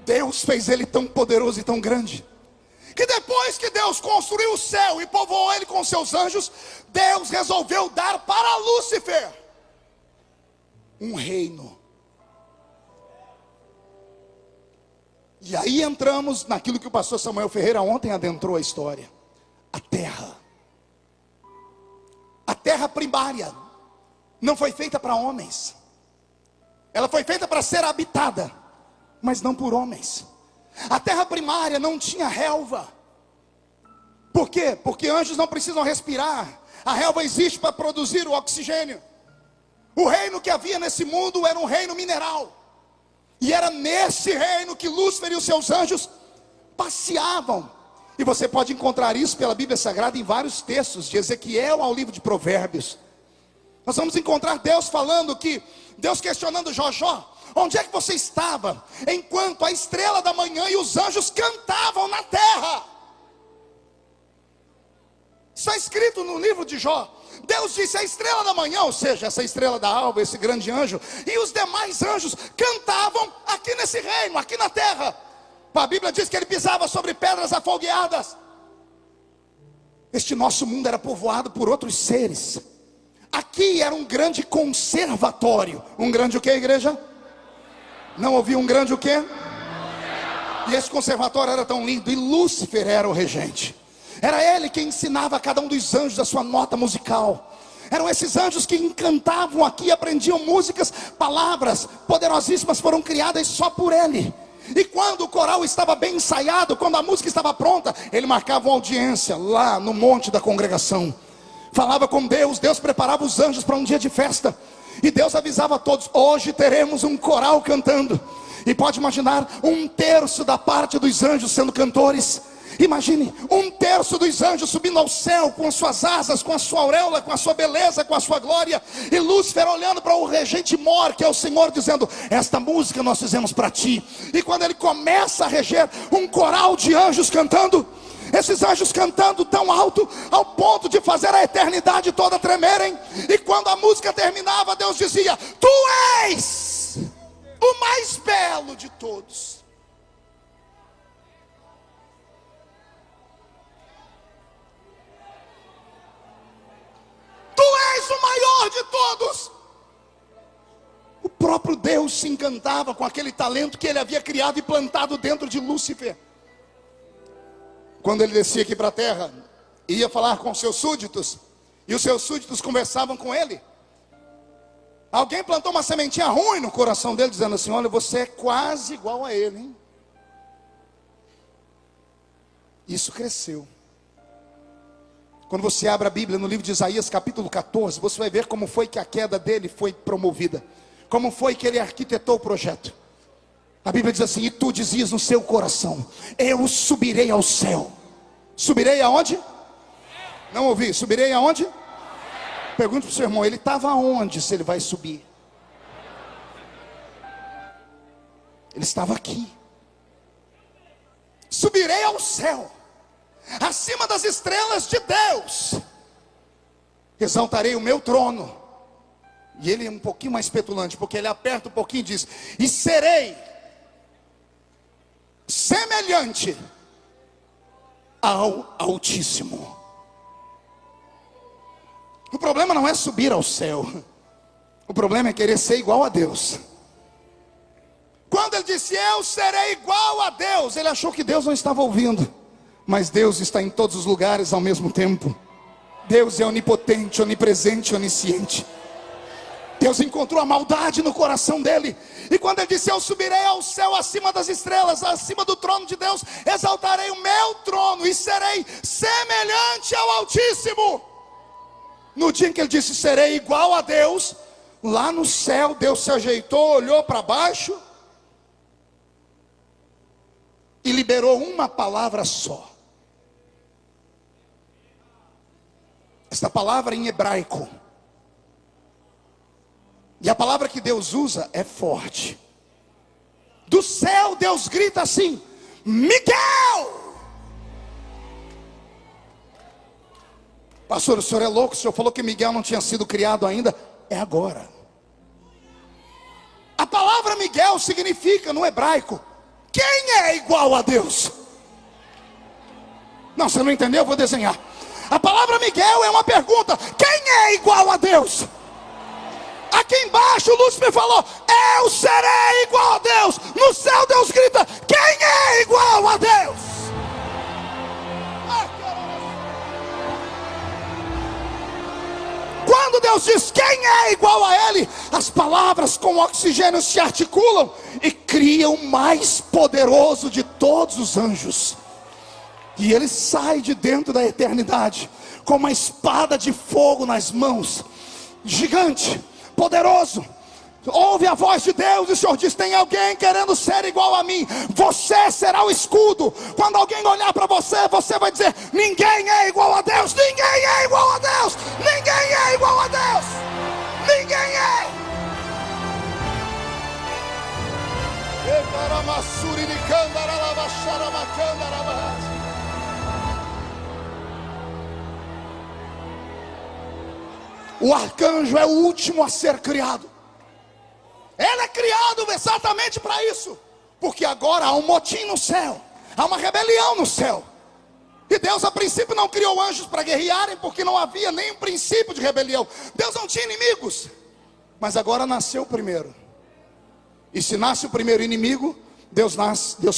Deus fez ele tão poderoso e tão grande, que depois que Deus construiu o céu e povoou ele com seus anjos, Deus resolveu dar para Lúcifer um reino. E aí entramos naquilo que o pastor Samuel Ferreira ontem adentrou a história. A terra. A terra primária não foi feita para homens. Ela foi feita para ser habitada, mas não por homens. A terra primária não tinha relva. Por quê? Porque anjos não precisam respirar. A relva existe para produzir o oxigênio. O reino que havia nesse mundo era um reino mineral. E era nesse reino que Lúcifer e os seus anjos passeavam. E você pode encontrar isso pela Bíblia Sagrada em vários textos, de Ezequiel ao livro de Provérbios. Nós vamos encontrar Deus falando que, Deus questionando Jó, onde é que você estava enquanto a estrela da manhã e os anjos cantavam na terra? Está escrito no livro de Jó. Deus disse: a estrela da manhã, ou seja, essa estrela da alva, esse grande anjo, e os demais anjos cantavam aqui nesse reino, aqui na terra. A Bíblia diz que ele pisava sobre pedras afogueadas. Este nosso mundo era povoado por outros seres. Aqui era um grande conservatório. Um grande o que, igreja? Não ouvi um grande o quê? E esse conservatório era tão lindo. E Lúcifer era o regente. Era ele quem ensinava a cada um dos anjos a sua nota musical. Eram esses anjos que encantavam aqui, aprendiam músicas, palavras poderosíssimas foram criadas só por ele. E quando o coral estava bem ensaiado, quando a música estava pronta, ele marcava uma audiência lá no monte da congregação. Falava com Deus, Deus preparava os anjos para um dia de festa. E Deus avisava a todos: hoje teremos um coral cantando. E pode imaginar 1/3 da parte dos anjos sendo cantores. Imagine 1/3 dos anjos subindo ao céu com as suas asas, com a sua auréola, com a sua beleza, com a sua glória. E Lúcifer olhando para o regente mor, que é o Senhor, dizendo: esta música nós fizemos para ti. E quando ele começa a reger, um coral de anjos cantando, esses anjos cantando tão alto, ao ponto de fazer a eternidade toda tremerem. E quando a música terminava, Deus dizia: tu és o mais belo de todos. Tu és o maior de todos. O próprio Deus se encantava com aquele talento que ele havia criado e plantado dentro de Lúcifer. Quando ele descia aqui para a terra, ia falar com seus súditos, e os seus súditos conversavam com ele. Alguém plantou uma sementinha ruim no coração dele, dizendo assim: olha, você é quase igual a ele, hein? Isso cresceu. Quando você abre a Bíblia no livro de Isaías capítulo 14, você vai ver como foi que a queda dele foi promovida, como foi que ele arquitetou o projeto. A Bíblia diz assim: e tu dizias no seu coração: eu subirei ao céu. Subirei aonde? Não ouvi, subirei aonde? Pergunte para o seu irmão: ele estava aonde se ele vai subir? Ele estava aqui. Subirei ao céu, acima das estrelas de Deus. Exaltarei o meu trono. E ele é um pouquinho mais petulante, porque ele aperta um pouquinho e diz: e serei semelhante ao Altíssimo. O problema não é subir ao céu, o problema é querer ser igual a Deus. Quando ele disse: eu serei igual a Deus, ele achou que Deus não estava ouvindo. Mas Deus está em todos os lugares ao mesmo tempo. Deus é onipotente, onipresente, onisciente. Deus encontrou a maldade no coração dele. E quando ele disse: eu subirei ao céu acima das estrelas, acima do trono de Deus, exaltarei o meu trono e serei semelhante ao Altíssimo. No dia em que ele disse: serei igual a Deus, lá no céu Deus se ajeitou, olhou para baixo e liberou uma palavra só. Esta palavra em hebraico, e a palavra que Deus usa é forte. Do céu Deus grita assim: Miguel! Pastor, o senhor é louco, o senhor falou que Miguel não tinha sido criado ainda. É agora. A palavra Miguel significa no hebraico: quem é igual a Deus? Não, você não entendeu? Eu vou desenhar. A palavra Miguel é uma pergunta: quem é igual a Deus? Aqui embaixo Lúcifer falou: eu serei igual a Deus. No céu Deus grita: quem é igual a Deus? Quando Deus diz: quem é igual a Ele? As palavras com oxigênio se articulam e criam o mais poderoso de todos os anjos. E ele sai de dentro da eternidade com uma espada de fogo nas mãos, gigante, poderoso. Ouve a voz de Deus e o Senhor diz: tem alguém querendo ser igual a mim? Você será o escudo. Quando alguém olhar para você, você vai dizer: ninguém é igual a Deus, ninguém é igual a Deus, ninguém é igual a Deus, ninguém é. O arcanjo é o último a ser criado. Ele é criado exatamente para isso, porque agora há um motim no céu, há uma rebelião no céu. E Deus a princípio não criou anjos para guerrearem, porque não havia nem um princípio de rebelião. Deus não tinha inimigos. Mas agora nasceu o primeiro. E se nasce o primeiro inimigo, Deus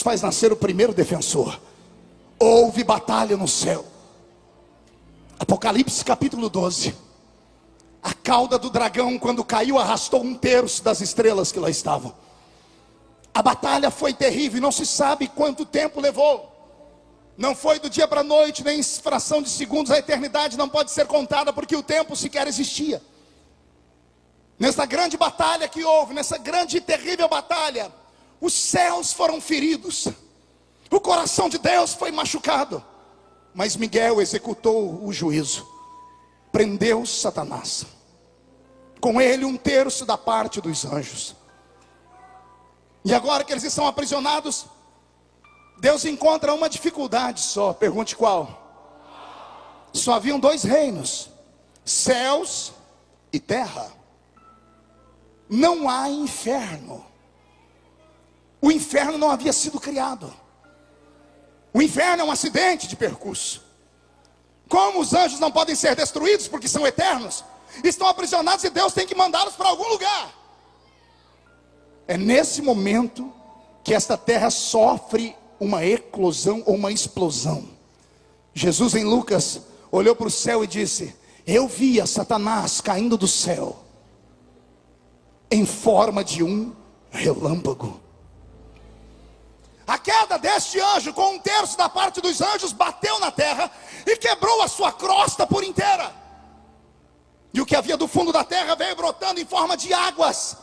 faz nascer o primeiro defensor. Houve batalha no céu. Apocalipse capítulo 12. A cauda do dragão, quando caiu, arrastou 1/3 das estrelas que lá estavam. A batalha foi terrível, não se sabe quanto tempo levou. Não foi do dia para a noite, nem em fração de segundos. A eternidade não pode ser contada, porque o tempo sequer existia. Nessa grande batalha que houve, nessa grande e terrível batalha, os céus foram feridos, o coração de Deus foi machucado. Mas Miguel executou o juízo, prendeu Satanás, com ele 1/3 da parte dos anjos. E agora que eles estão aprisionados, Deus encontra uma dificuldade só. Pergunte qual? Só haviam 2 reinos: céus e terra. Não há inferno. O inferno não havia sido criado. O inferno é um acidente de percurso. Como os anjos não podem ser destruídos porque são eternos, estão aprisionados e Deus tem que mandá-los para algum lugar. É nesse momento que esta terra sofre uma eclosão ou uma explosão. Jesus em Lucas olhou para o céu e disse: eu via Satanás caindo do céu em forma de um relâmpago. A queda deste anjo, com 1/3 da parte dos anjos, bateu na terra e quebrou a sua crosta por inteira. E o que havia do fundo da terra veio brotando em forma de águas.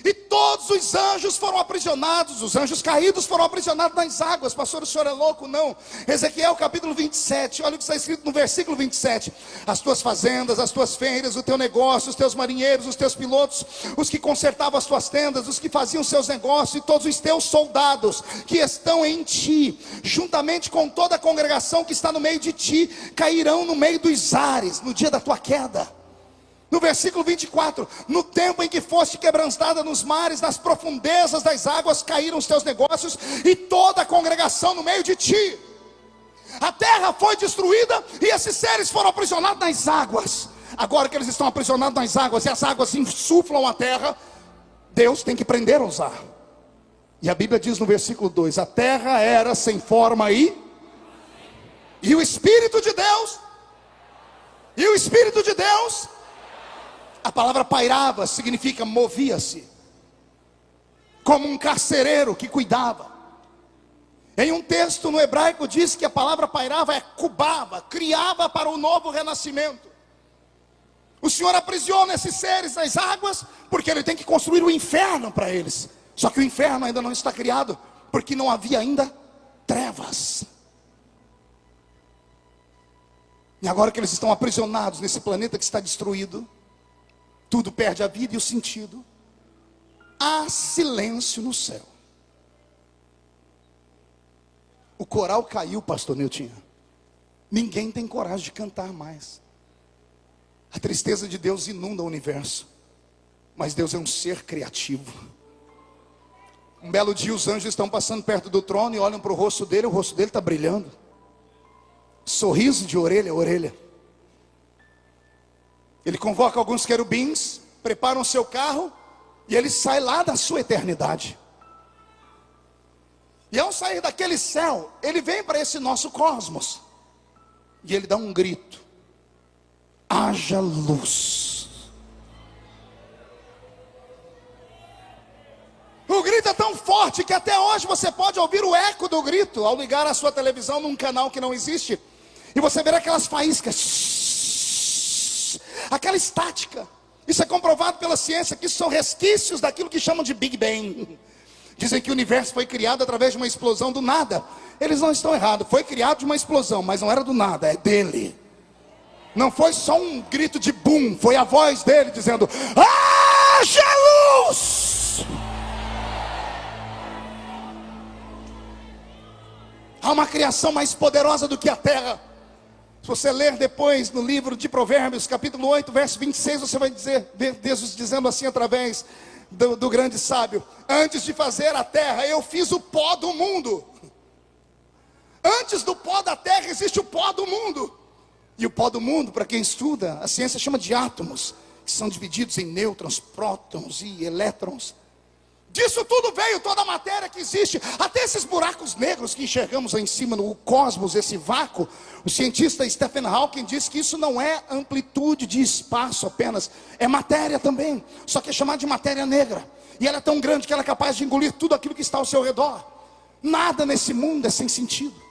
E todos os anjos foram aprisionados, os anjos caídos foram aprisionados nas águas. Pastor, o senhor é louco? Não. Ezequiel capítulo 27, olha o que está escrito no versículo 27. As tuas fazendas, as tuas feiras, o teu negócio, os teus marinheiros, os teus pilotos, os que consertavam as tuas tendas, os que faziam seus negócios, e todos os teus soldados que estão em ti, juntamente com toda a congregação que está no meio de ti, cairão no meio dos ares, no dia da tua queda. No versículo 24, no tempo em que foste quebrantada nos mares, nas profundezas das águas, caíram os teus negócios e toda a congregação no meio de ti. A terra foi destruída e esses seres foram aprisionados nas águas. Agora que eles estão aprisionados nas águas e as águas insuflam a terra, Deus tem que prender-os lá. E a Bíblia diz no versículo 2: a terra era sem forma e o Espírito de Deus, a palavra pairava significa movia-se, como um carcereiro que cuidava. Em um texto no hebraico diz que a palavra pairava é cubava, criava para o novo renascimento. O Senhor aprisiona esses seres nas águas, porque Ele tem que construir o inferno para eles. Só que o inferno ainda não está criado, porque não havia ainda trevas. E agora que eles estão aprisionados nesse planeta que está destruído, tudo perde a vida e o sentido. Há silêncio no céu. O coral caiu, pastor Niltinho. Ninguém tem coragem de cantar mais. A tristeza de Deus inunda o universo. Mas Deus é um ser criativo. Um belo dia os anjos estão passando perto do trono e olham para o rosto dele. O rosto dele está brilhando. Sorriso de orelha a orelha. Ele convoca alguns querubins, preparam o seu carro e ele sai lá da sua eternidade. E ao sair daquele céu, ele vem para esse nosso cosmos e ele dá um grito: haja luz. forte que até hoje você pode ouvir o eco do grito ao ligar a sua televisão num canal que não existe. E você vê aquelas faíscas, aquela estática. Isso é comprovado pela ciência, que isso são resquícios daquilo que chamam de Big Bang. Dizem que o universo foi criado através de uma explosão do nada. Eles não estão errados, foi criado de uma explosão, mas não era do nada, é dele. Não foi só um grito de boom, foi a voz dele dizendo: haja luz! Há uma criação mais poderosa do que a terra. Se você ler depois no livro de Provérbios, capítulo 8, verso 26, você vai ver Deus dizendo assim através do grande sábio: antes de fazer a terra, eu fiz o pó do mundo. Antes do pó da terra existe o pó do mundo. E o pó do mundo, para quem estuda, a ciência chama de átomos, que são divididos em nêutrons, prótons e elétrons. Disso tudo veio toda a matéria que existe, até esses buracos negros que enxergamos lá em cima no cosmos, esse vácuo. O cientista Stephen Hawking diz que isso não é amplitude de espaço apenas, é matéria também, só que é chamada de matéria negra. E ela é tão grande que ela é capaz de engolir tudo aquilo que está ao seu redor. Nada nesse mundo é sem sentido.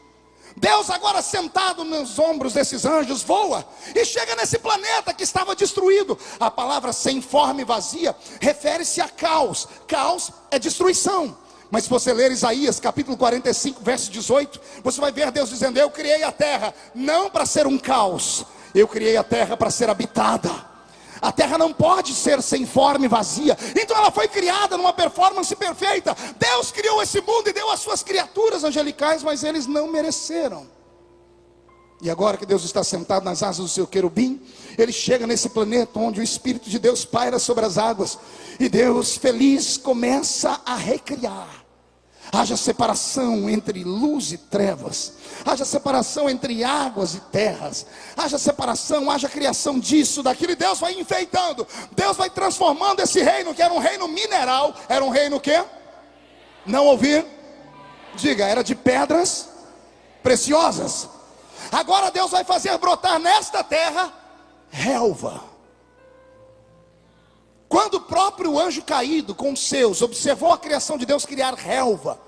Deus, agora sentado nos ombros desses anjos, voa e chega nesse planeta que estava destruído. A palavra sem forma e vazia refere-se a caos. Caos é destruição. Mas se você ler Isaías capítulo 45, verso 18, você vai ver Deus dizendo: eu criei a terra não para ser um caos, eu criei a terra para ser habitada. A terra não pode ser sem forma e vazia. Então ela foi criada numa performance perfeita. Deus criou esse mundo e deu as suas criaturas angelicais, mas eles não mereceram. E agora que Deus está sentado nas asas do seu querubim, ele chega nesse planeta onde o Espírito de Deus paira sobre as águas. E Deus, feliz, começa a recriar. Haja separação entre luz e trevas, haja separação entre águas e terras, haja separação, haja criação disso, daquilo, e Deus vai enfeitando, Deus vai transformando esse reino, que era um reino mineral, era um reino o quê? Não ouvi? Diga, era de pedras preciosas. Agora Deus vai fazer brotar nesta terra relva. Quando o próprio anjo caído com os seus observou a criação de Deus criar relva,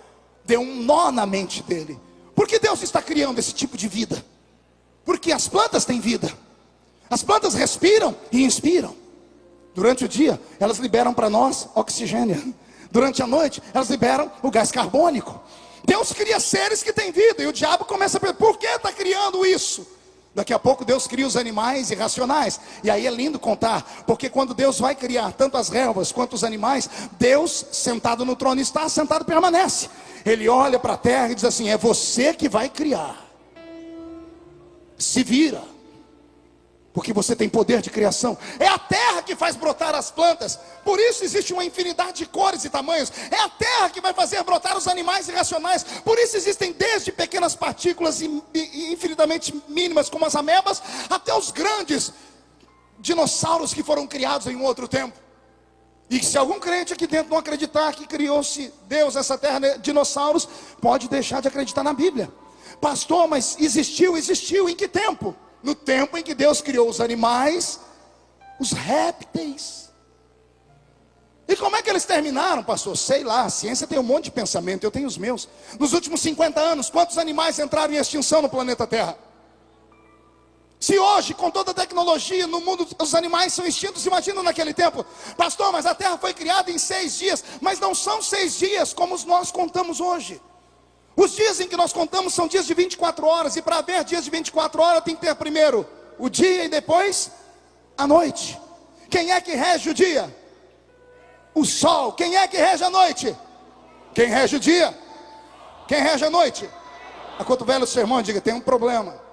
deu um nó na mente dele. Por que Deus está criando esse tipo de vida? Porque as plantas têm vida. As plantas respiram e inspiram. Durante o dia, elas liberam para nós oxigênio. Durante a noite, elas liberam o gás carbônico. Deus cria seres que têm vida. E o diabo começa a perguntar: por que está criando isso? Daqui a pouco Deus cria os animais irracionais. E aí é lindo contar, porque quando Deus vai criar tanto as relvas quanto os animais, Deus, sentado no trono está, sentado permanece. Ele olha para a terra e diz assim: é você que vai criar. Se vira, porque você tem poder de criação. É a terra que faz brotar as plantas. Por isso existe uma infinidade de cores e tamanhos. É a terra que vai fazer brotar os animais irracionais. Por isso existem desde pequenas partículas infinitamente mínimas, como as amebas, até os grandes dinossauros que foram criados em um outro tempo. E se algum crente aqui dentro não acreditar que criou-se Deus, essa terra, dinossauros, pode deixar de acreditar na Bíblia. Pastor, mas existiu em que tempo? No tempo em que Deus criou os animais, os répteis. E como é que eles terminaram, pastor? Sei lá, a ciência tem um monte de pensamento, eu tenho os meus. Nos últimos 50 anos, quantos animais entraram em extinção no planeta Terra? Se hoje, com toda a tecnologia no mundo, os animais são extintos, imagina naquele tempo. Pastor, mas a Terra foi criada em 6 dias. Mas não são 6 dias como nós contamos hoje. Os dias em que nós contamos são dias de 24 horas. E para haver dias de 24 horas tem que ter primeiro o dia e depois a noite. Quem é que rege o dia? O sol. Quem é que rege a noite? Quem rege o dia? Quem rege a noite? Acotovela o seu irmão e diga: tem um problema.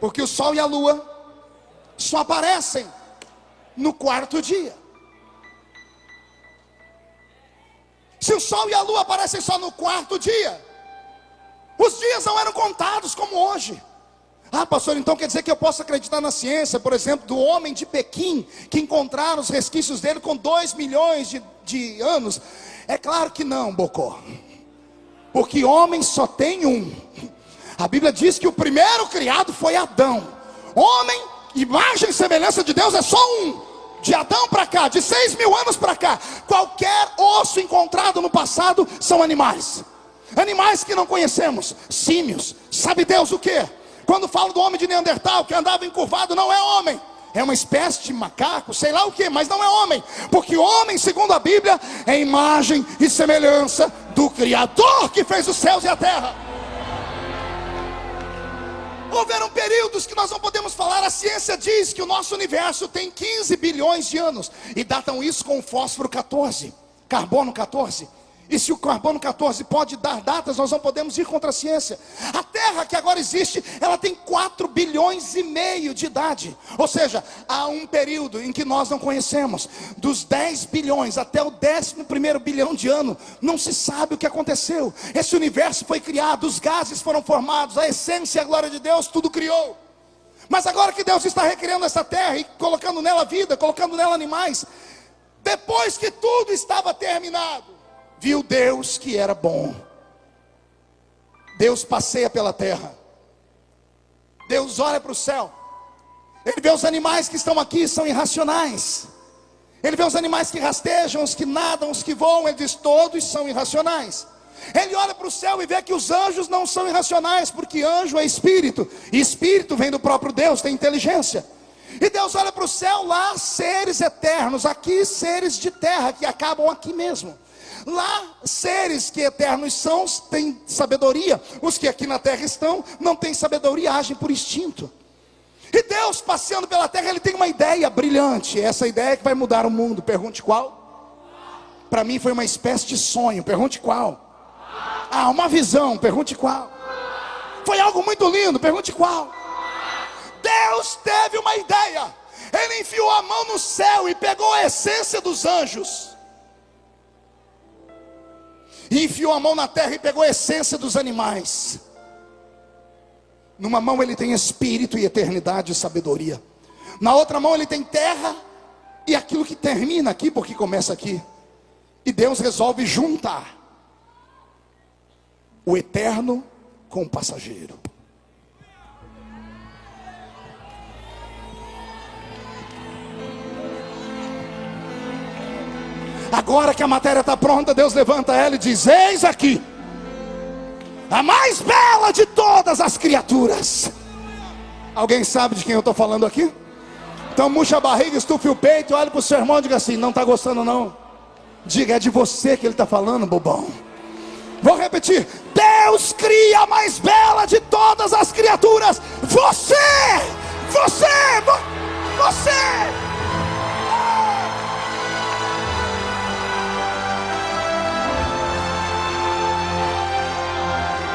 Porque o sol e a lua só aparecem no 4º dia. Se o sol e a lua aparecem só no 4º dia, os dias não eram contados como hoje. Ah, pastor, então quer dizer que eu posso acreditar na ciência, por exemplo, do homem de Pequim, que encontraram os resquícios dele com 2 milhões de anos? É claro que não, Bocó. Porque homem só tem um. A Bíblia diz que o primeiro criado foi Adão. Homem, imagem e semelhança de Deus, é só um. De Adão para cá, de 6.000 anos para cá, qualquer osso encontrado no passado são animais. Animais que não conhecemos, símios. Sabe Deus o que? Quando falo do homem de Neandertal, que andava encurvado, não é homem. É uma espécie de macaco, sei lá o que, mas não é homem. Porque homem, segundo a Bíblia, é imagem e semelhança do Criador que fez os céus e a terra. Houveram períodos que nós não podemos falar. A ciência diz que o nosso universo tem 15 bilhões de anos. E datam isso com o fósforo 14, carbono 14. E se o carbono 14 pode dar datas, nós não podemos ir contra a ciência. A Terra que agora existe, ela tem 4 bilhões e meio de idade. Ou seja, há um período em que nós não conhecemos. Dos 10 bilhões até o 11º bilhão de ano, não se sabe o que aconteceu. Esse universo foi criado, os gases foram formados, a essência e a glória de Deus, tudo criou. Mas agora que Deus está recriando essa terra e colocando nela vida, colocando nela animais, depois que tudo estava terminado, viu Deus que era bom. Deus passeia pela terra. Deus olha para o céu. Ele vê os animais que estão aqui, são irracionais. Ele vê os animais que rastejam, os que nadam, os que voam. Ele diz, todos são irracionais. Ele olha para o céu e vê que os anjos não são irracionais, porque anjo é espírito, e espírito vem do próprio Deus, tem inteligência. E Deus olha para o céu, lá seres eternos, aqui seres de terra, que acabam aqui mesmo. Lá, seres que eternos são, têm sabedoria. Os que aqui na terra estão, não têm sabedoria, agem por instinto. E Deus, passeando pela terra, Ele tem uma ideia brilhante. Essa ideia que vai mudar o mundo. Pergunte qual? Para mim foi uma espécie de sonho. Pergunte qual? Ah, uma visão. Pergunte qual? Foi algo muito lindo. Pergunte qual? Deus teve uma ideia. Ele enfiou a mão no céu e pegou a essência dos anjos. E enfiou a mão na terra e pegou a essência dos animais. Numa mão ele tem espírito e eternidade e sabedoria. Na outra mão ele tem terra e aquilo que termina aqui, porque começa aqui. E Deus resolve juntar o eterno com o passageiro. Agora que a matéria está pronta, Deus levanta ela e diz, eis aqui a mais bela de todas as criaturas. Alguém sabe de quem eu estou falando aqui? Então murcha a barriga, estufe o peito, olhe para o seu irmão e diga assim, não está gostando não? Diga, é de você que ele está falando, bobão. Vou repetir, Deus cria a mais bela de todas as criaturas. Você.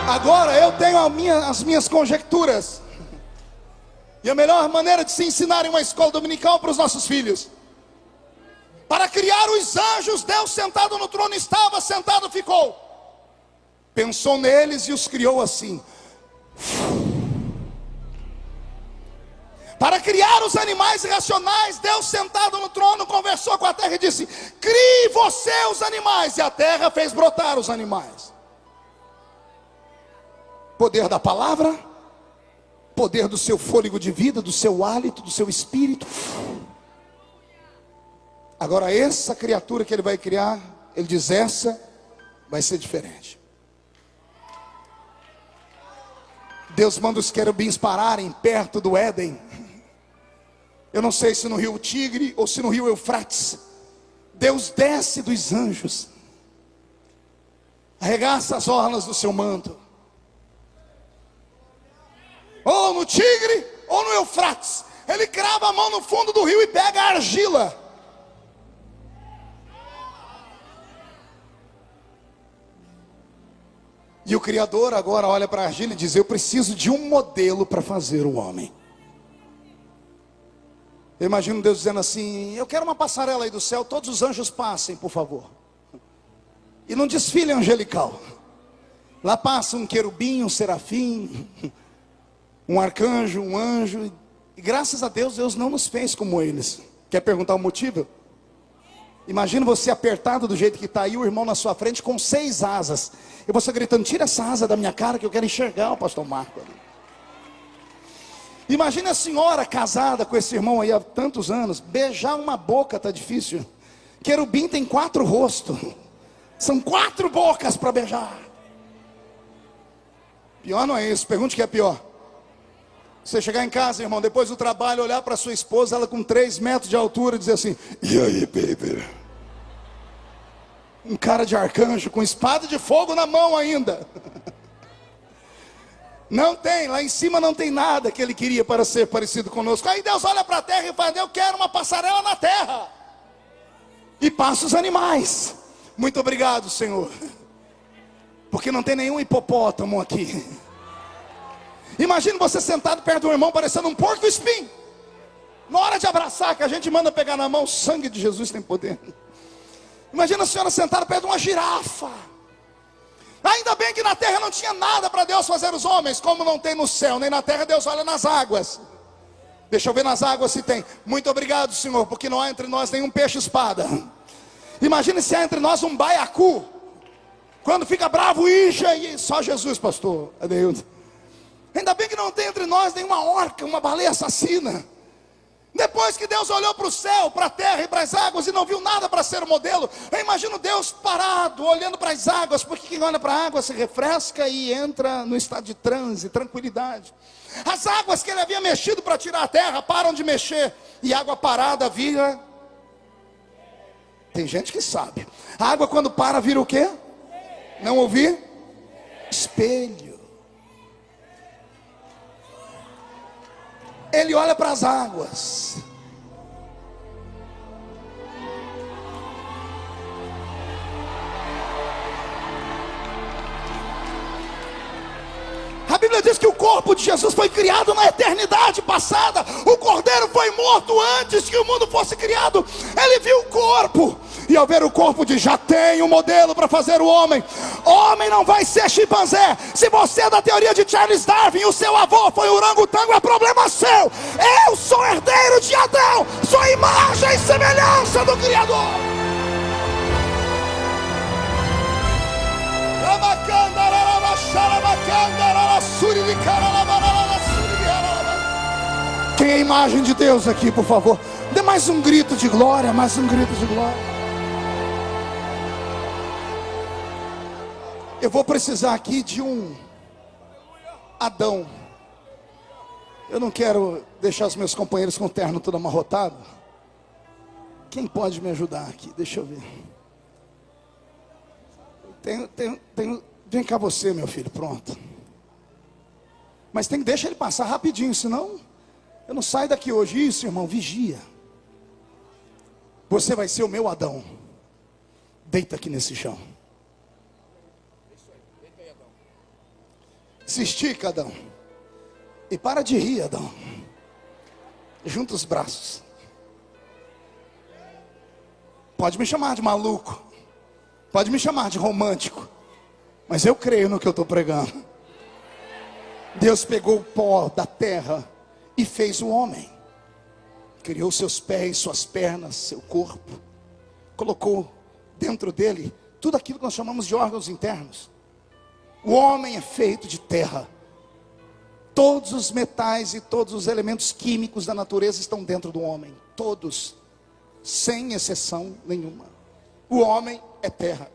Agora eu tenho as minhas conjecturas. E a melhor maneira de se ensinar em uma escola dominical para os nossos filhos. Para criar os anjos, Deus sentado no trono estava, sentado ficou. Pensou neles e os criou assim. Para criar os animais irracionais, Deus sentado no trono conversou com a terra e disse, crie você os animais. E a terra fez brotar os animais. Poder da palavra, poder do seu fôlego de vida, do seu hálito, do seu espírito. Agora essa criatura que ele vai criar, ele diz, essa vai ser diferente. Deus manda os querubins pararem perto do Éden. Eu não sei se no rio Tigre ou se no rio Eufrates. Deus desce dos anjos, arregaça as orlas do seu manto. Ou no Tigre, ou no Eufrates. Ele crava a mão no fundo do rio e pega a argila. E o Criador agora olha para a argila e diz, eu preciso de um modelo para fazer o homem. Eu imagino Deus dizendo assim, eu quero uma passarela aí do céu, todos os anjos passem, por favor. E num desfile angelical. Lá passa um querubim, um serafim, um arcanjo, um anjo. E graças a Deus, Deus não nos fez como eles. Quer perguntar o motivo? Imagina você apertado do jeito que está aí, o irmão na sua frente com 6 asas. E você gritando, tira essa asa da minha cara que eu quero enxergar o pastor Marco ali. Imagine a senhora casada com esse irmão aí há tantos anos. Beijar uma boca tá difícil. Querubim tem 4 rostos. São 4 bocas para beijar. Pior não é isso. Pergunte o que é pior. Você chegar em casa, irmão, depois do trabalho, olhar para sua esposa, ela com 3 metros de altura, e dizer assim: e aí, baby? Um cara de arcanjo com espada de fogo na mão ainda. Não tem, lá em cima não tem nada que ele queria para ser parecido conosco. Aí Deus olha para a terra e fala: eu quero uma passarela na terra. E passa os animais. Muito obrigado, Senhor. Porque não tem nenhum hipopótamo aqui. Imagina você sentado perto do irmão parecendo um porco espinho. Na hora de abraçar, que a gente manda pegar na mão, o sangue de Jesus tem poder. Imagina a senhora sentada perto de uma girafa. Ainda bem que na terra não tinha nada para Deus fazer os homens. Como não tem no céu nem na terra, Deus olha nas águas. Deixa eu ver nas águas se tem. Muito obrigado, Senhor, porque não há entre nós nenhum peixe-espada. Imagina se há entre nós um baiacu. Quando fica bravo, ija, e só Jesus, pastor Adeildo. Ainda bem que não tem entre nós nenhuma orca, uma baleia assassina. Depois que Deus olhou para o céu, para a terra e para as águas e não viu nada para ser o modelo, eu imagino Deus parado, olhando para as águas, porque quem olha para a água se refresca e entra no estado de transe, tranquilidade. As águas que ele havia mexido para tirar a terra param de mexer, e água parada vira... Tem gente que sabe. A água quando para vira o quê? Não ouvi? Espelho. Ele olha para as águas. A Bíblia diz que o corpo de Jesus foi criado na eternidade passada. O Cordeiro foi morto antes que o mundo fosse criado. Ele viu o corpo, e ao ver o corpo diz: já tem um modelo para fazer o homem. Homem não vai ser chimpanzé. Se você é da teoria de Charles Darwin e o seu avô foi orangotango, é problema seu. Eu sou herdeiro de Adão, sou imagem e semelhança do Criador. Quem é a imagem de Deus aqui, por favor? Dê mais um grito de glória, mais um grito de glória. Eu vou precisar aqui de um Adão. Eu não quero deixar os meus companheiros com o terno todo amarrotado. Quem pode me ajudar aqui? Deixa eu ver. Vem cá você, meu filho, pronto. Mas deixa ele passar rapidinho, senão eu não saio daqui hoje. Isso, irmão, vigia. Você vai ser o meu Adão. Deita aqui nesse chão. Se estica, Adão. E para de rir, Adão. Junta os braços. Pode me chamar de maluco. Pode me chamar de romântico. Mas eu creio no que eu estou pregando. Deus pegou o pó da terra e fez o homem. Criou seus pés, suas pernas, seu corpo. Colocou dentro dele tudo aquilo que nós chamamos de órgãos internos. O homem é feito de terra. Todos os metais e todos os elementos químicos da natureza estão dentro do homem. Todos, sem exceção nenhuma. O homem é terra.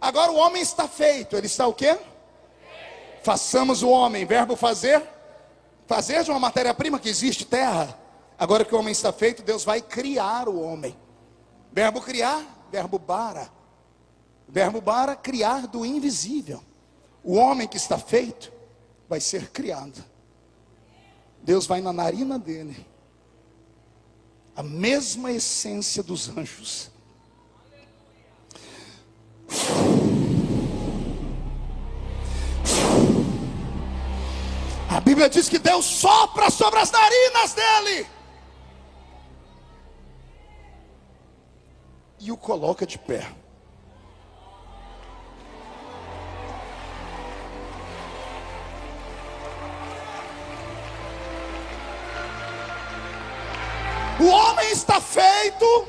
Agora o homem está feito. Ele está o quê? Façamos o homem. Verbo fazer. Fazer de uma matéria-prima que existe, terra. Agora que o homem está feito, Deus vai criar o homem. Verbo criar, verbo bara. Verbo bara, criar do invisível. O homem que está feito vai ser criado. Deus vai na narina dele a mesma essência dos anjos. A Bíblia diz que Deus sopra sobre as narinas dele e o coloca de pé. O homem está feito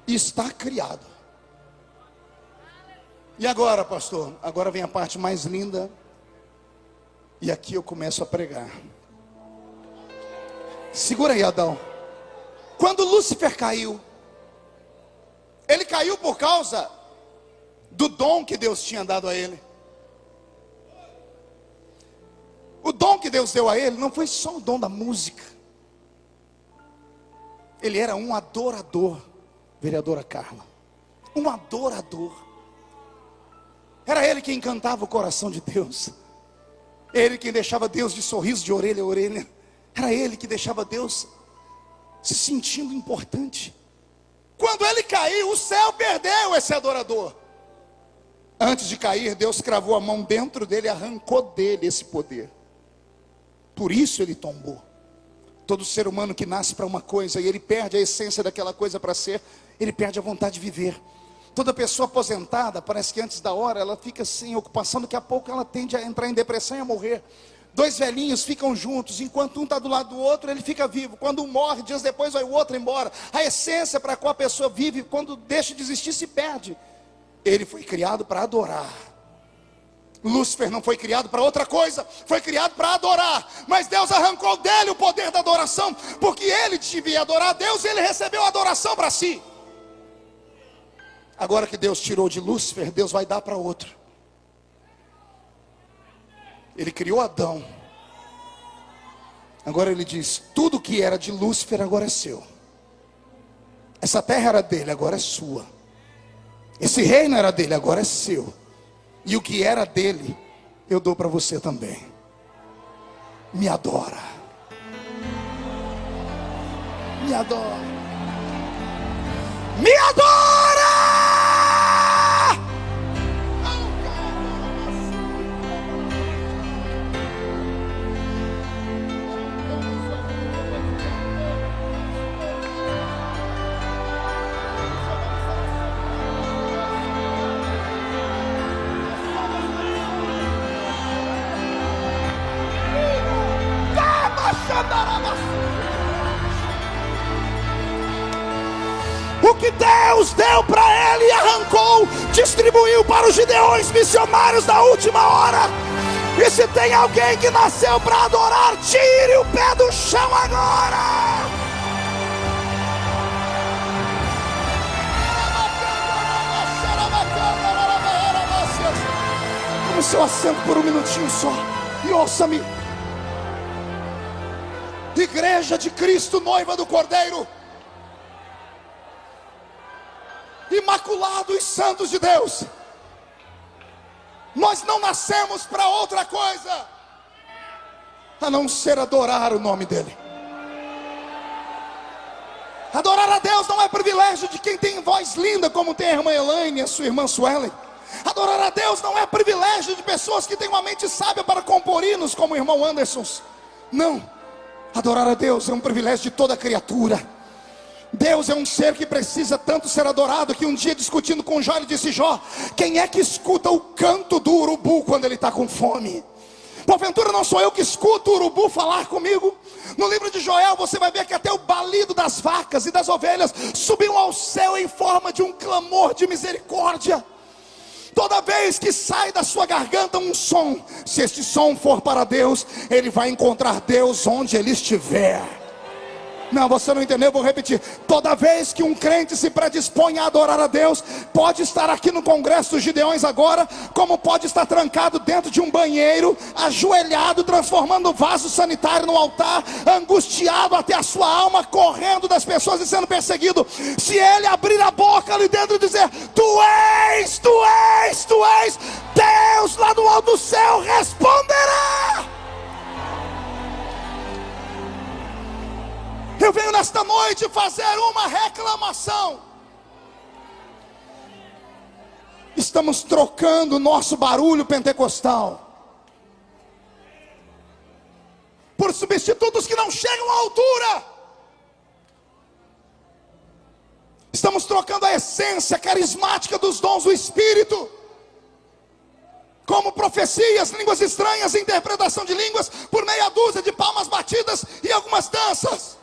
e está criado. E agora, pastor? Agora vem a parte mais linda. E aqui eu começo a pregar. Segura aí, Adão. Quando Lúcifer caiu, ele caiu por causa do dom que Deus tinha dado a ele. O dom que Deus deu a ele não foi só o dom da música. Ele era um adorador, vereadora Carla. Um adorador. Era ele quem encantava o coração de Deus. Ele quem deixava Deus de sorriso de orelha a orelha. Era ele que deixava Deus se sentindo importante. Quando ele caiu, o céu perdeu esse adorador. Antes de cair, Deus cravou a mão dentro dele e arrancou dele esse poder. Por isso ele tombou. Todo ser humano que nasce para uma coisa e ele perde a essência daquela coisa para ser, ele perde a vontade de viver. Toda pessoa aposentada, parece que antes da hora, ela fica sem ocupação, daqui a pouco ela tende a entrar em depressão e a morrer. Dois velhinhos ficam juntos, enquanto um está do lado do outro, ele fica vivo. Quando um morre, dias depois vai o outro embora. A essência para a qual a pessoa vive, quando deixa de existir, se perde. Ele foi criado para adorar. Lúcifer não foi criado para outra coisa, foi criado para adorar. Mas Deus arrancou dele o poder da adoração, porque ele devia adorar a Deus e ele recebeu a adoração para si. Agora que Deus tirou de Lúcifer, Deus vai dar para outro. Ele criou Adão. Agora ele diz: tudo que era de Lúcifer agora é seu. Essa terra era dele, agora é sua. Esse reino era dele, agora é seu. E o que era dele, eu dou para você também. Me adora. Me adora. Me adora! O que Deus deu para ele e arrancou, distribuiu para os gideões missionários da última hora. E se tem alguém que nasceu para adorar, tire o pé do chão agora. Tome seu assento por um minutinho só e ouça-me. Igreja de Cristo, noiva do Cordeiro, imaculados santos de Deus, nós não nascemos para outra coisa a não ser adorar o nome dele. Adorar a Deus não é privilégio de quem tem voz linda, como tem a irmã Elaine e a sua irmã Suelen. Adorar a Deus não é privilégio de pessoas que têm uma mente sábia para compor hinos, como o irmão Anderson. Não. Adorar a Deus é um privilégio de toda criatura. Deus é um ser que precisa tanto ser adorado, que um dia, discutindo com Jó, ele disse: Jó, quem é que escuta o canto do urubu quando ele está com fome? Porventura não sou eu que escuto o urubu falar comigo? No livro de Joel você vai ver que até o balido das vacas e das ovelhas subiu ao céu em forma de um clamor de misericórdia. Toda vez que sai da sua garganta um som, se este som for para Deus, ele vai encontrar Deus onde ele estiver. Não, você não entendeu, eu vou repetir. Toda vez que um crente se predispõe a adorar a Deus, pode estar aqui no Congresso dos Gideões agora, como pode estar trancado dentro de um banheiro, ajoelhado, transformando o vaso sanitário no altar, angustiado até a sua alma, correndo das pessoas e sendo perseguido. Se ele abrir a boca ali dentro e dizer: tu és, tu és, tu és, Deus lá do alto do céu responderá. Eu venho nesta noite fazer uma reclamação. Estamos trocando o nosso barulho pentecostal por substitutos que não chegam à altura. Estamos trocando a essência carismática dos dons do Espírito, como profecias, línguas estranhas, interpretação de línguas, por meia dúzia de palmas batidas e algumas danças.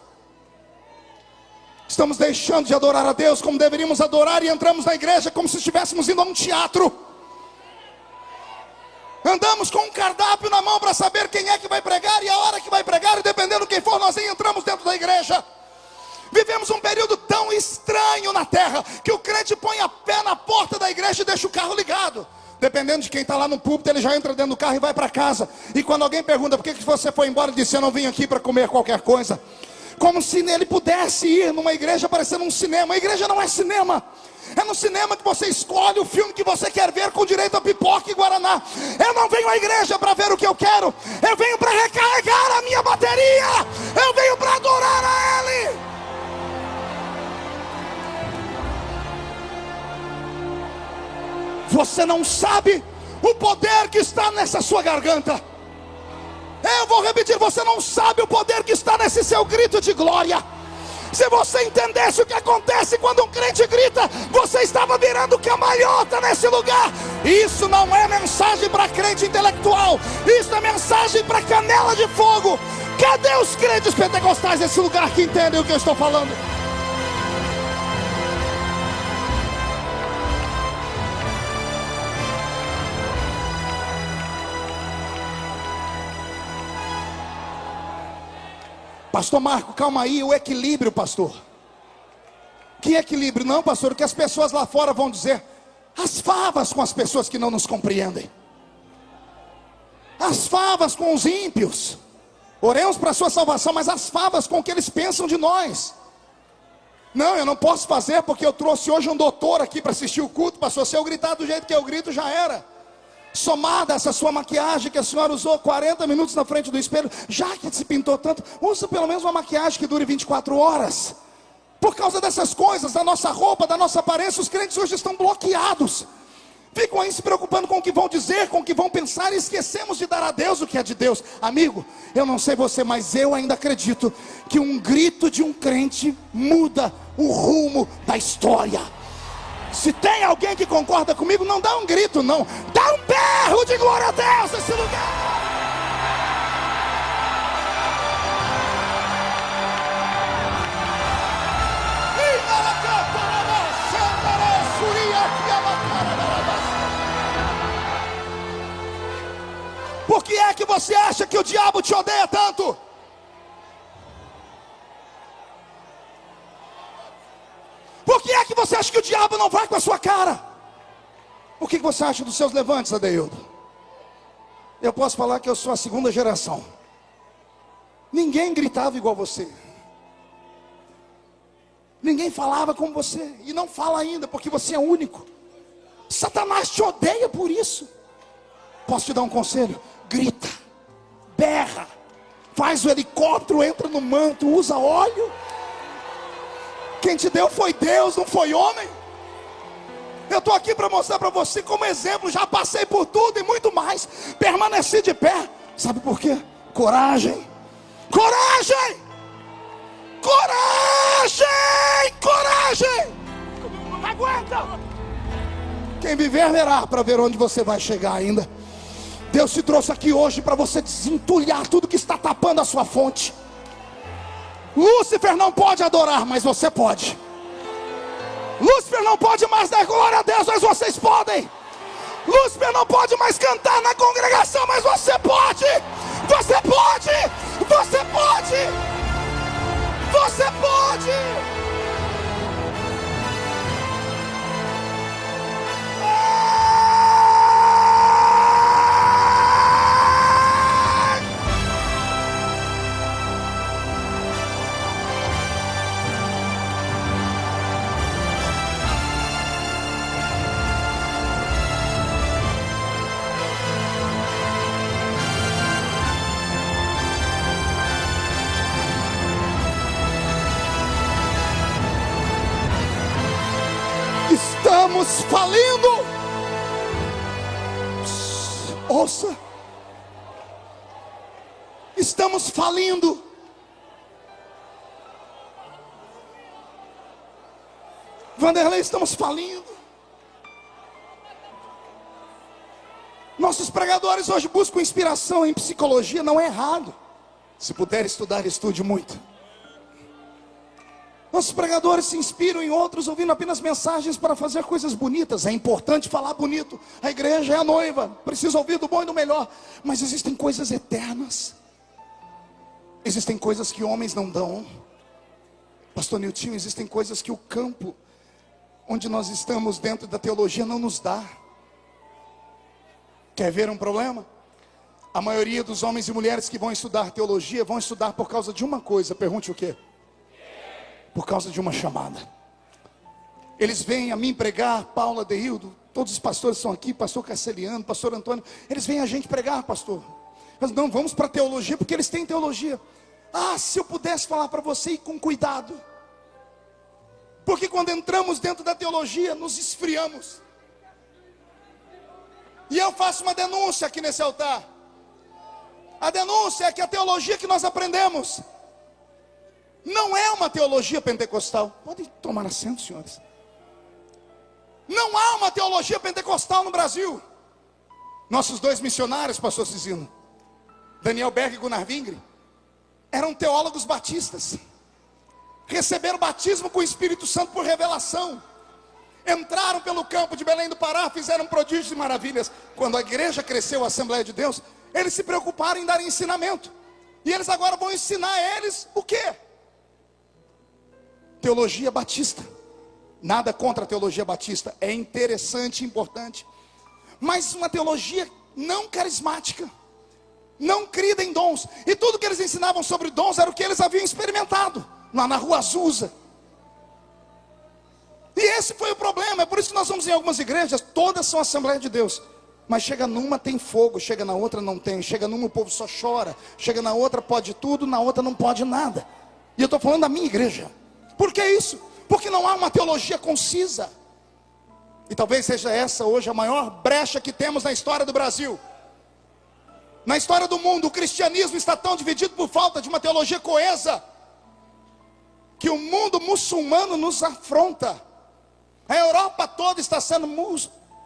Estamos deixando de adorar a Deus como deveríamos adorar, e entramos na igreja como se estivéssemos indo a um teatro. Andamos com um cardápio na mão para saber quem é que vai pregar e a hora que vai pregar, e dependendo de quem for, nós nem entramos dentro da igreja. Vivemos um período tão estranho na terra, que o crente põe a pé na porta da igreja e deixa o carro ligado. Dependendo de quem está lá no púlpito, ele já entra dentro do carro e vai para casa. E quando alguém pergunta, por que você foi embora? Ele diz, eu não vim aqui para comer qualquer coisa. Como se ele pudesse ir numa igreja parecendo um cinema. A igreja não é cinema. É no cinema que você escolhe o filme que você quer ver, com direito a pipoca e guaraná. Eu não venho à igreja para ver o que eu quero. Eu venho para recarregar a minha bateria. Eu venho para adorar a Ele. Você não sabe o poder que está nessa sua garganta. Eu vou repetir, você não sabe o poder que está nesse seu grito de glória. Se você entendesse o que acontece quando um crente grita, você estava virando cambalhota nesse lugar. Isso não é mensagem para crente intelectual, isso é mensagem para canela de fogo. Cadê os crentes pentecostais nesse lugar que entendem o que eu estou falando? Pastor Marco, calma aí, o equilíbrio, pastor. Que equilíbrio? Não, pastor, o que as pessoas lá fora vão dizer. As favas com as pessoas que não nos compreendem. As favas com os ímpios. Oremos para a sua salvação, mas as favas com o que eles pensam de nós. Não, eu não posso fazer porque eu trouxe hoje um doutor aqui para assistir o culto, pastor. Se eu gritar do jeito que eu grito, já era. Somada essa sua maquiagem que a senhora usou 40 minutos na frente do espelho, já que se pintou tanto, usa pelo menos uma maquiagem que dure 24 horas. Por causa dessas coisas, da nossa roupa, da nossa aparência, os crentes hoje estão bloqueados. Ficam aí se preocupando com o que vão dizer, com o que vão pensar, e esquecemos de dar a Deus o que é de Deus. Amigo, eu não sei você, mas eu ainda acredito que um grito de um crente muda o rumo da história. Se tem alguém que concorda comigo, não dá um grito não, dá um berro de glória a Deus nesse lugar. Por que é que você acha que o diabo te odeia tanto? Por que é que você acha que o diabo não vai com a sua cara? O que você acha dos seus levantes, Adeildo? Eu posso falar que eu sou a segunda geração. Ninguém gritava igual você. Ninguém falava como você. E não fala ainda, porque você é único. Satanás te odeia por isso. Posso te dar um conselho? Grita, berra, faz o helicóptero, entra no manto, usa óleo. Quem te deu foi Deus, não foi homem. Eu estou aqui para mostrar para você como exemplo. Já passei por tudo e muito mais. Permaneci de pé. Sabe por quê? Coragem. Coragem. Coragem. Coragem. Aguenta. Quem viver verá, para ver onde você vai chegar ainda. Deus te trouxe aqui hoje para você desentulhar tudo que está tapando a sua fonte. Lúcifer não pode adorar, mas você pode. Lúcifer não pode mais dar glória a Deus, mas vocês podem. Lúcifer não pode mais cantar na congregação, mas você pode. Você pode. Você pode. Você pode. Estamos falindo. Ouça. Estamos falindo. Vanderlei, estamos falindo. Nossos pregadores hoje buscam inspiração em psicologia. Não é errado. Se puder estudar, estude muito. Nossos pregadores se inspiram em outros ouvindo apenas mensagens para fazer coisas bonitas. É importante falar bonito. A igreja é a noiva, precisa ouvir do bom e do melhor. Mas existem coisas eternas. Existem coisas que homens não dão. Pastor Niltinho, existem coisas que o campo onde nós estamos dentro da teologia não nos dá. Quer ver um problema? A maioria dos homens e mulheres que vão estudar teologia vão estudar por causa de uma coisa. Pergunte o quê? Por causa de uma chamada. Eles vêm a mim pregar, Paula, Deildo, todos os pastores estão aqui, pastor Carceliano, pastor Antônio. Eles vêm a gente pregar, pastor. Mas não, vamos para a teologia, porque eles têm teologia. Ah, se eu pudesse falar para você, e com cuidado. Porque quando entramos dentro da teologia, nos esfriamos. E eu faço uma denúncia aqui nesse altar. A denúncia é que a teologia que nós aprendemos não é uma teologia pentecostal. Podem tomar assento, senhores. Não há uma teologia pentecostal no Brasil. Nossos dois missionários, pastor Cizino, Daniel Berg e Gunnar Vingre, eram teólogos batistas. Receberam batismo com o Espírito Santo por revelação. Entraram pelo campo de Belém do Pará, fizeram prodígios e maravilhas. Quando a igreja cresceu, a Assembleia de Deus, eles se preocuparam em dar ensinamento. E eles agora vão ensinar a eles o quê? Teologia batista. Nada contra a teologia batista, é interessante e importante. Mas uma teologia não carismática, não crida em dons. E tudo que eles ensinavam sobre dons era o que eles haviam experimentado lá na Rua Azusa. E esse foi o problema. É por isso que nós vamos em algumas igrejas, todas são Assembleia de Deus, mas chega numa tem fogo, chega na outra não tem. Chega numa o povo só chora, chega na outra pode tudo, na outra não pode nada. E eu estou falando da minha igreja. Por que isso? Porque não há uma teologia concisa. E talvez seja essa hoje a maior brecha que temos na história do Brasil. Na história do mundo, o cristianismo está tão dividido por falta de uma teologia coesa, que o mundo muçulmano nos afronta. A Europa toda está sendo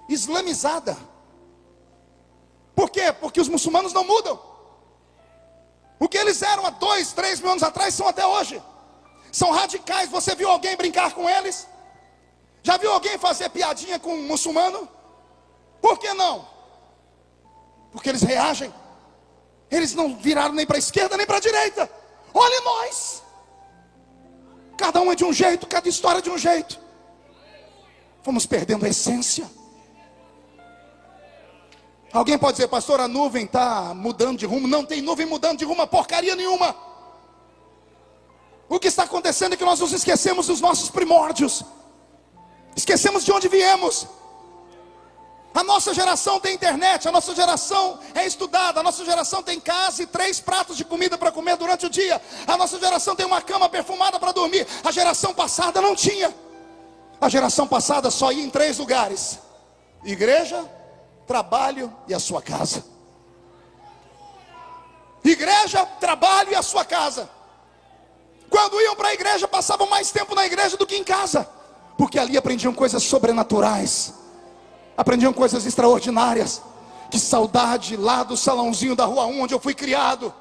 islamizada. Por quê? Porque os muçulmanos não mudam. O que eles eram há 2, 3 mil anos atrás são até hoje. São radicais. Você viu alguém brincar com eles? Já viu alguém fazer piadinha com um muçulmano? Por que não? Porque eles reagem. Eles não viraram nem para a esquerda nem para a direita. Olha nós. Cada um é de um jeito, cada história é de um jeito. Fomos perdendo a essência. Alguém pode dizer, pastor, a nuvem está mudando de rumo. Não tem nuvem mudando de rumo a porcaria nenhuma. O que está acontecendo é que nós nos esquecemos dos nossos primórdios. Esquecemos de onde viemos. A nossa geração tem internet, a nossa geração é estudada, a nossa geração tem casa e 3 pratos de comida para comer durante o dia. A nossa geração tem uma cama perfumada para dormir. A geração passada não tinha. A geração passada só ia em 3 lugares: igreja, trabalho e a sua casa. Igreja, trabalho e a sua casa. Quando iam para a igreja, passavam mais tempo na igreja do que em casa, porque ali aprendiam coisas sobrenaturais, aprendiam coisas extraordinárias. Que saudade lá do salãozinho da Rua 1, onde eu fui criado,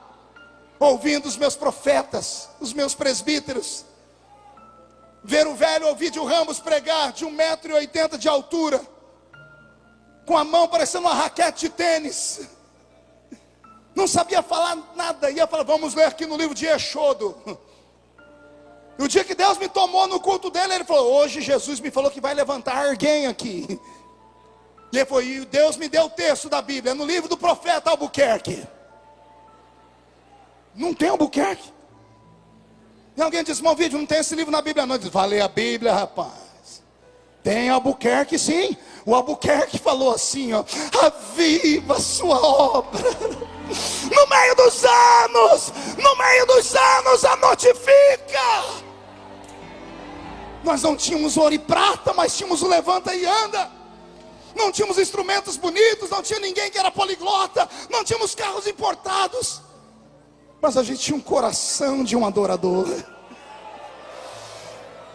ouvindo os meus profetas, os meus presbíteros. Ver o velho Ovídio Ramos pregar de 1,80 m de altura, com a mão parecendo uma raquete de tênis. Não sabia falar nada, ia falar, vamos ler aqui no livro de Êxodo. E o dia que Deus me tomou no culto dele, ele falou, hoje Jesus me falou que vai levantar alguém aqui. E ele falou, e Deus me deu o texto da Bíblia, no livro do profeta Albuquerque. Não tem Albuquerque. E alguém diz, irmão Vídeo, não tem esse livro na Bíblia não. Diz, vai ler a Bíblia, rapaz. Tem Albuquerque sim. O Albuquerque falou assim, ó, aviva sua obra. No meio dos anos, a notifica. Nós não tínhamos ouro e prata, mas tínhamos o levanta e anda. Não tínhamos instrumentos bonitos, não tinha ninguém que era poliglota, não tínhamos carros importados, mas a gente tinha um coração de um adorador.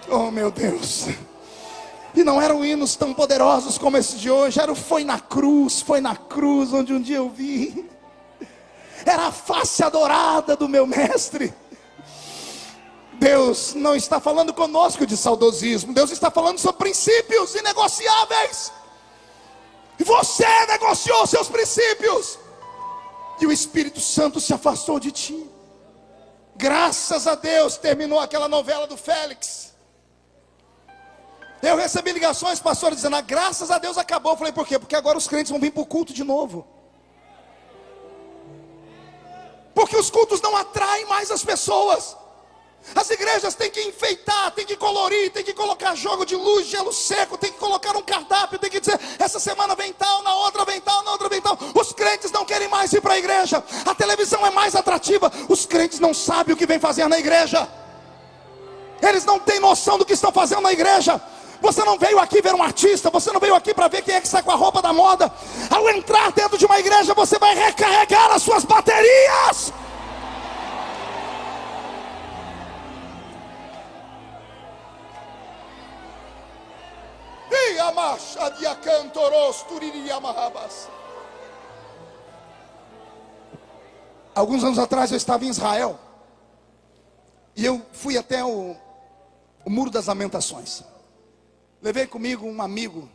Oh meu Deus. E não eram hinos tão poderosos como esse de hoje. Era o foi na cruz, onde um dia eu vi. Era a face adorada do meu mestre. Deus não está falando conosco de saudosismo. Deus está falando sobre princípios inegociáveis. E você negociou seus princípios, e o Espírito Santo se afastou de ti. Graças a Deus terminou aquela novela do Félix. Eu recebi ligações, pastores, dizendo: graças a Deus acabou. Eu falei: por quê? Porque agora os crentes vão vir para o culto de novo. Porque os cultos não atraem mais as pessoas. As igrejas têm que enfeitar, têm que colorir, têm que colocar jogo de luz, gelo seco, tem que colocar um cardápio, tem que dizer: essa semana vem tal, na outra vem tal, na outra vem tal. Os crentes não querem mais ir para a igreja. A televisão é mais atrativa. Os crentes não sabem o que vem fazer na igreja. Eles não têm noção do que estão fazendo na igreja. Você não veio aqui ver um artista, você não veio aqui para ver quem é que está com a roupa da moda. Ao entrar dentro de uma igreja, você vai recarregar as suas baterias. Alguns anos atrás eu estava em Israel, e eu fui até o Muro das Lamentações. Levei comigo um amigo,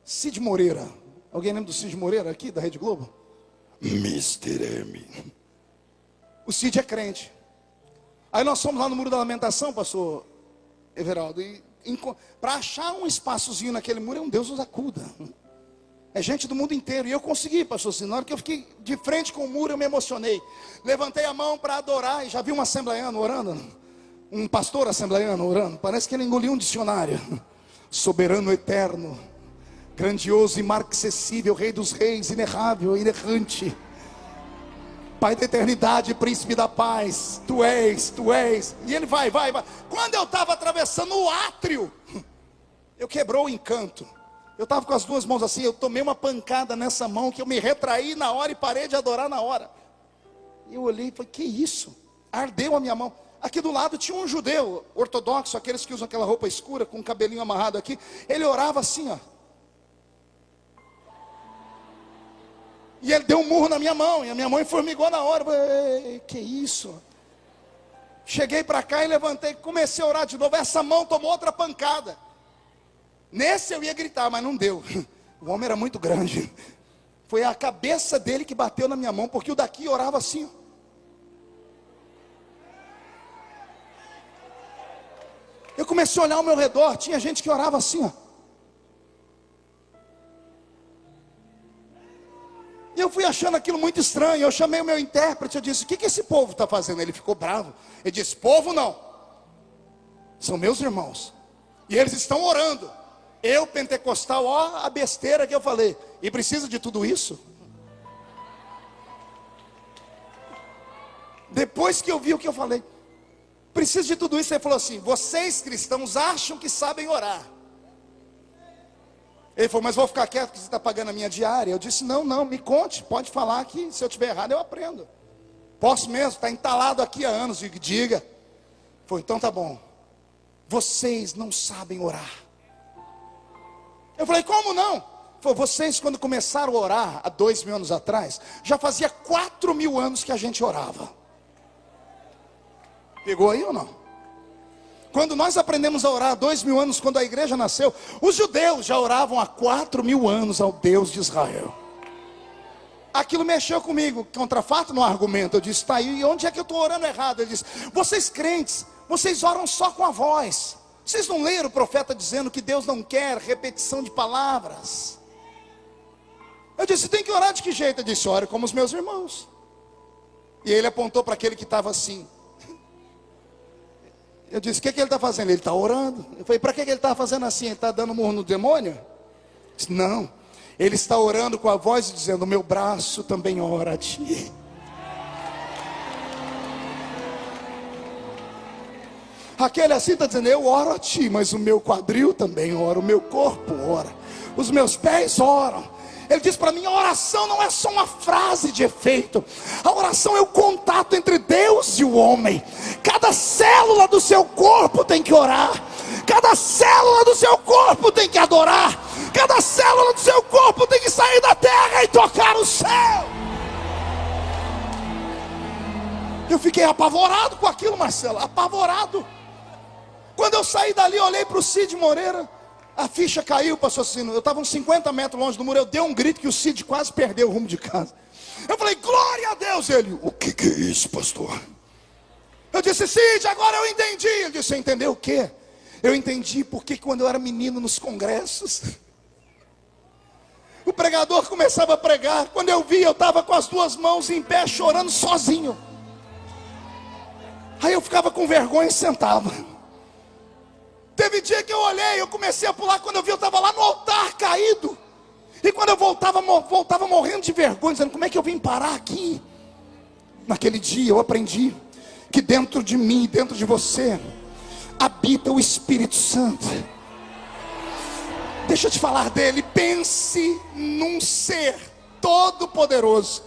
Cid Moreira. Alguém lembra do Cid Moreira aqui, da Rede Globo? Mr. M. O Cid é crente. Aí nós fomos lá no Muro da Lamentação, pastor Everaldo, e para achar um espaçozinho naquele muro, Deus nos acuda. É gente do mundo inteiro. E eu consegui, pastor. Na hora que eu fiquei de frente com o muro, eu me emocionei. Levantei a mão para adorar. E já vi um assembleiano orando. Um pastor assembleiano orando. Parece que ele engoliu um dicionário. Soberano eterno, grandioso e inacessível, Rei dos reis, inerrável, inerrante, Pai da eternidade, príncipe da paz, tu és. E ele vai. Quando eu estava atravessando o átrio, eu quebrou o encanto. Eu estava com as duas mãos assim, eu tomei uma pancada nessa mão, que eu me retraí na hora e parei de adorar na hora. E eu olhei e falei: que isso? Ardeu a minha mão. Aqui do lado tinha um judeu ortodoxo, aqueles que usam aquela roupa escura, com o cabelinho amarrado aqui. Ele orava assim, ó. E ele deu um murro na minha mão, e a minha mão formigou na hora. Eu falei: que isso? Cheguei para cá e levantei, comecei a orar de novo. Essa mão tomou outra pancada. Nesse eu ia gritar, mas não deu. O homem era muito grande. Foi a cabeça dele que bateu na minha mão, porque o daqui orava assim, ó. Eu comecei a olhar ao meu redor, tinha gente que orava assim, ó. E eu fui achando aquilo muito estranho. Eu chamei o meu intérprete, eu disse: o que esse povo está fazendo? Ele ficou bravo. Ele disse: povo não, são meus irmãos, e eles estão orando. Eu, pentecostal, ó a besteira que eu falei. E precisa de tudo isso? Depois que eu vi o que eu falei, precisa de tudo isso. Ele falou assim: vocês cristãos acham que sabem orar. Ele falou: mas vou ficar quieto porque você está pagando a minha diária. Eu disse: não, me conte, pode falar que se eu estiver errado eu aprendo. Posso mesmo, está entalado aqui há anos. Diga. Ele falou: então tá bom, vocês não sabem orar. Eu falei: como não? Ele falou: vocês quando começaram a orar há 2.000 anos atrás, já fazia 4.000 anos que a gente orava. Pegou aí ou não? Quando nós aprendemos a orar há 2.000 anos, quando a igreja nasceu, os judeus já oravam há 4.000 anos ao Deus de Israel. Aquilo mexeu comigo. Contra fato não argumento. Eu disse: tá aí, e onde é que eu estou orando errado? Ele disse: vocês crentes, vocês oram só com a voz. Vocês não leram o profeta dizendo que Deus não quer repetição de palavras? Eu disse: tem que orar de que jeito? Ele disse: ore como os meus irmãos. E ele apontou para aquele que estava assim. Eu disse: o que ele está fazendo? Ele está orando. Eu falei: para que ele está fazendo assim? Ele está dando murro no demônio? Ele disse: não, ele está orando com a voz e dizendo: o meu braço também ora a ti. Aquele assim está dizendo: eu oro a ti, mas o meu quadril também ora, o meu corpo ora, os meus pés oram. Ele diz para mim: a oração não é só uma frase de efeito. A oração é o contato entre Deus e o homem. Cada célula do seu corpo tem que orar. Cada célula do seu corpo tem que adorar. Cada célula do seu corpo tem que sair da terra e tocar o céu. Eu fiquei apavorado com aquilo, Marcelo, apavorado. Quando eu saí dali, eu olhei para o Cid Moreira, a ficha caiu, pastor Cino. Eu estava uns 50 metros longe do muro, eu dei um grito que o Cid quase perdeu o rumo de casa. Eu falei, glória a Deus. Ele, o que é isso, pastor? Eu disse, Cid, agora eu entendi. Ele disse, você entendeu o quê? Eu entendi porque quando eu era menino nos congressos, o pregador começava a pregar. Quando eu vi, eu estava com as duas mãos em pé, chorando sozinho. Aí eu ficava com vergonha e sentava. Teve dia que eu olhei, eu comecei a pular. Quando eu vi, eu estava lá no altar caído. E quando eu voltava morrendo de vergonha, dizendo, como é que eu vim parar aqui? Naquele dia eu aprendi que dentro de mim, dentro de você, habita o Espírito Santo. Deixa eu te falar dele. Pense num ser todo poderoso,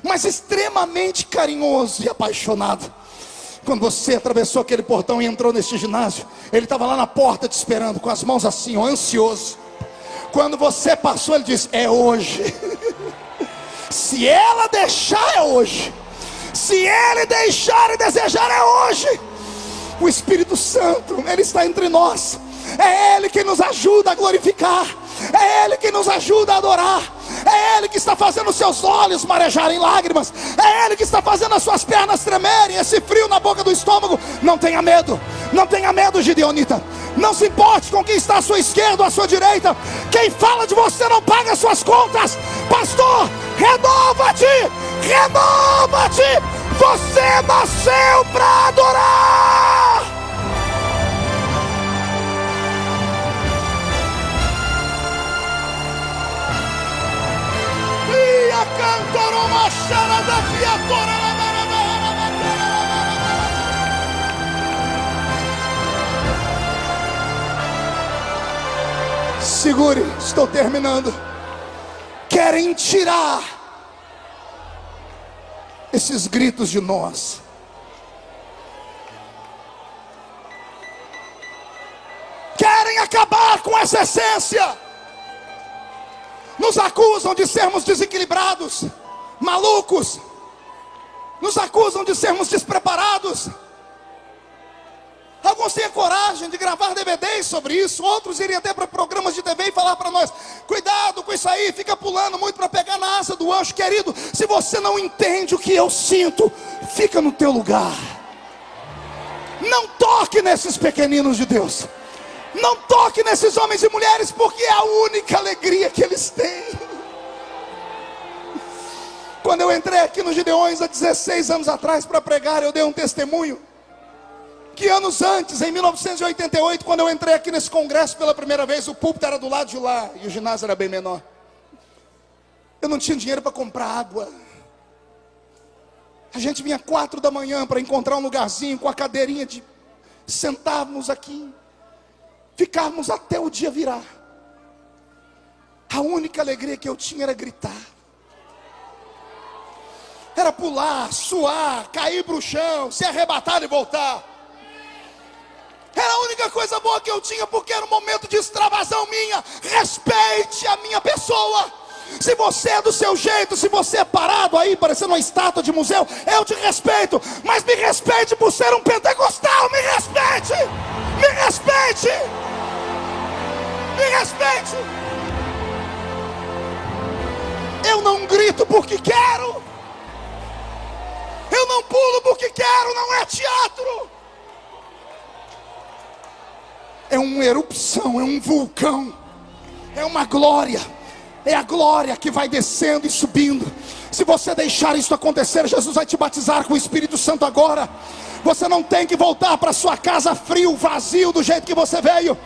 mas extremamente carinhoso e apaixonado. Quando você atravessou aquele portão e entrou nesse ginásio, ele estava lá na porta te esperando, com as mãos assim, ó, ansioso. Quando você passou, ele disse, é hoje. Se ela deixar, é hoje. Se ele deixar e desejar, é hoje. O Espírito Santo, ele está entre nós. É ele que nos ajuda a glorificar. É ele que nos ajuda a adorar. É ele que está fazendo os seus olhos marejarem lágrimas. É ele que está fazendo as suas pernas tremerem, esse frio na boca do estômago. Não tenha medo. Não tenha medo, Gideonita. Não se importe com quem está à sua esquerda ou à sua direita. Quem fala de você não paga as suas contas. Pastor, renova-te. Renova-te. Você nasceu para adorar. Ia cantar uma charada que a tora. Segure, estou terminando. Querem tirar esses gritos de nós. Querem acabar com essa essência. Nos acusam de sermos desequilibrados, malucos. Nos acusam de sermos despreparados. Alguns têm a coragem de gravar DVDs sobre isso. Outros iriam até para programas de TV e falar para nós, cuidado com isso aí, fica pulando muito para pegar na asa do anjo. Querido, se você não entende o que eu sinto, fica no teu lugar. Não toque nesses pequeninos de Deus. Não toque nesses homens e mulheres, porque é a única alegria que eles têm. Quando eu entrei aqui no Gideões há 16 anos atrás para pregar, eu dei um testemunho que anos antes, em 1988, quando eu entrei aqui nesse congresso pela primeira vez, o púlpito era do lado de lá e o ginásio era bem menor. Eu não tinha dinheiro para comprar água. A gente vinha 4 da manhã para encontrar um lugarzinho com a cadeirinha de sentarmos aqui, ficarmos até o dia virar. A única alegria que eu tinha era gritar. Era pular, suar, cair para o chão, se arrebatar e voltar. Era a única coisa boa que eu tinha, porque era um momento de extravasão minha. Respeite a minha pessoa. Se você é do seu jeito, se você é parado aí parecendo uma estátua de museu, eu te respeito. Mas me respeite por ser um pentecostal. Me respeite. Me respeite. Me respeite. Eu não grito porque quero. Eu não pulo porque quero. Não é teatro. É uma erupção, é um vulcão, é uma glória, é a glória que vai descendo e subindo. Se você deixar isso acontecer, Jesus vai te batizar com o Espírito Santo agora. Você não tem que voltar para sua casa frio, vazio, do jeito que você veio.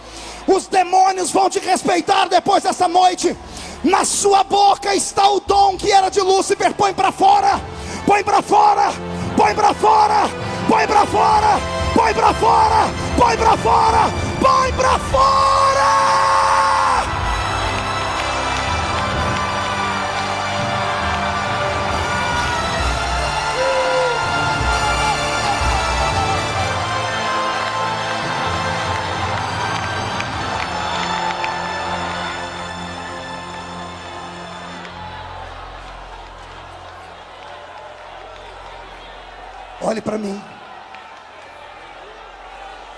Os demônios vão te respeitar depois dessa noite. Na sua boca está o dom que era de Lúcifer. Põe para fora, põe para fora, põe para fora, põe para fora, põe para fora, põe para fora. Põe pra fora! Olhe para mim.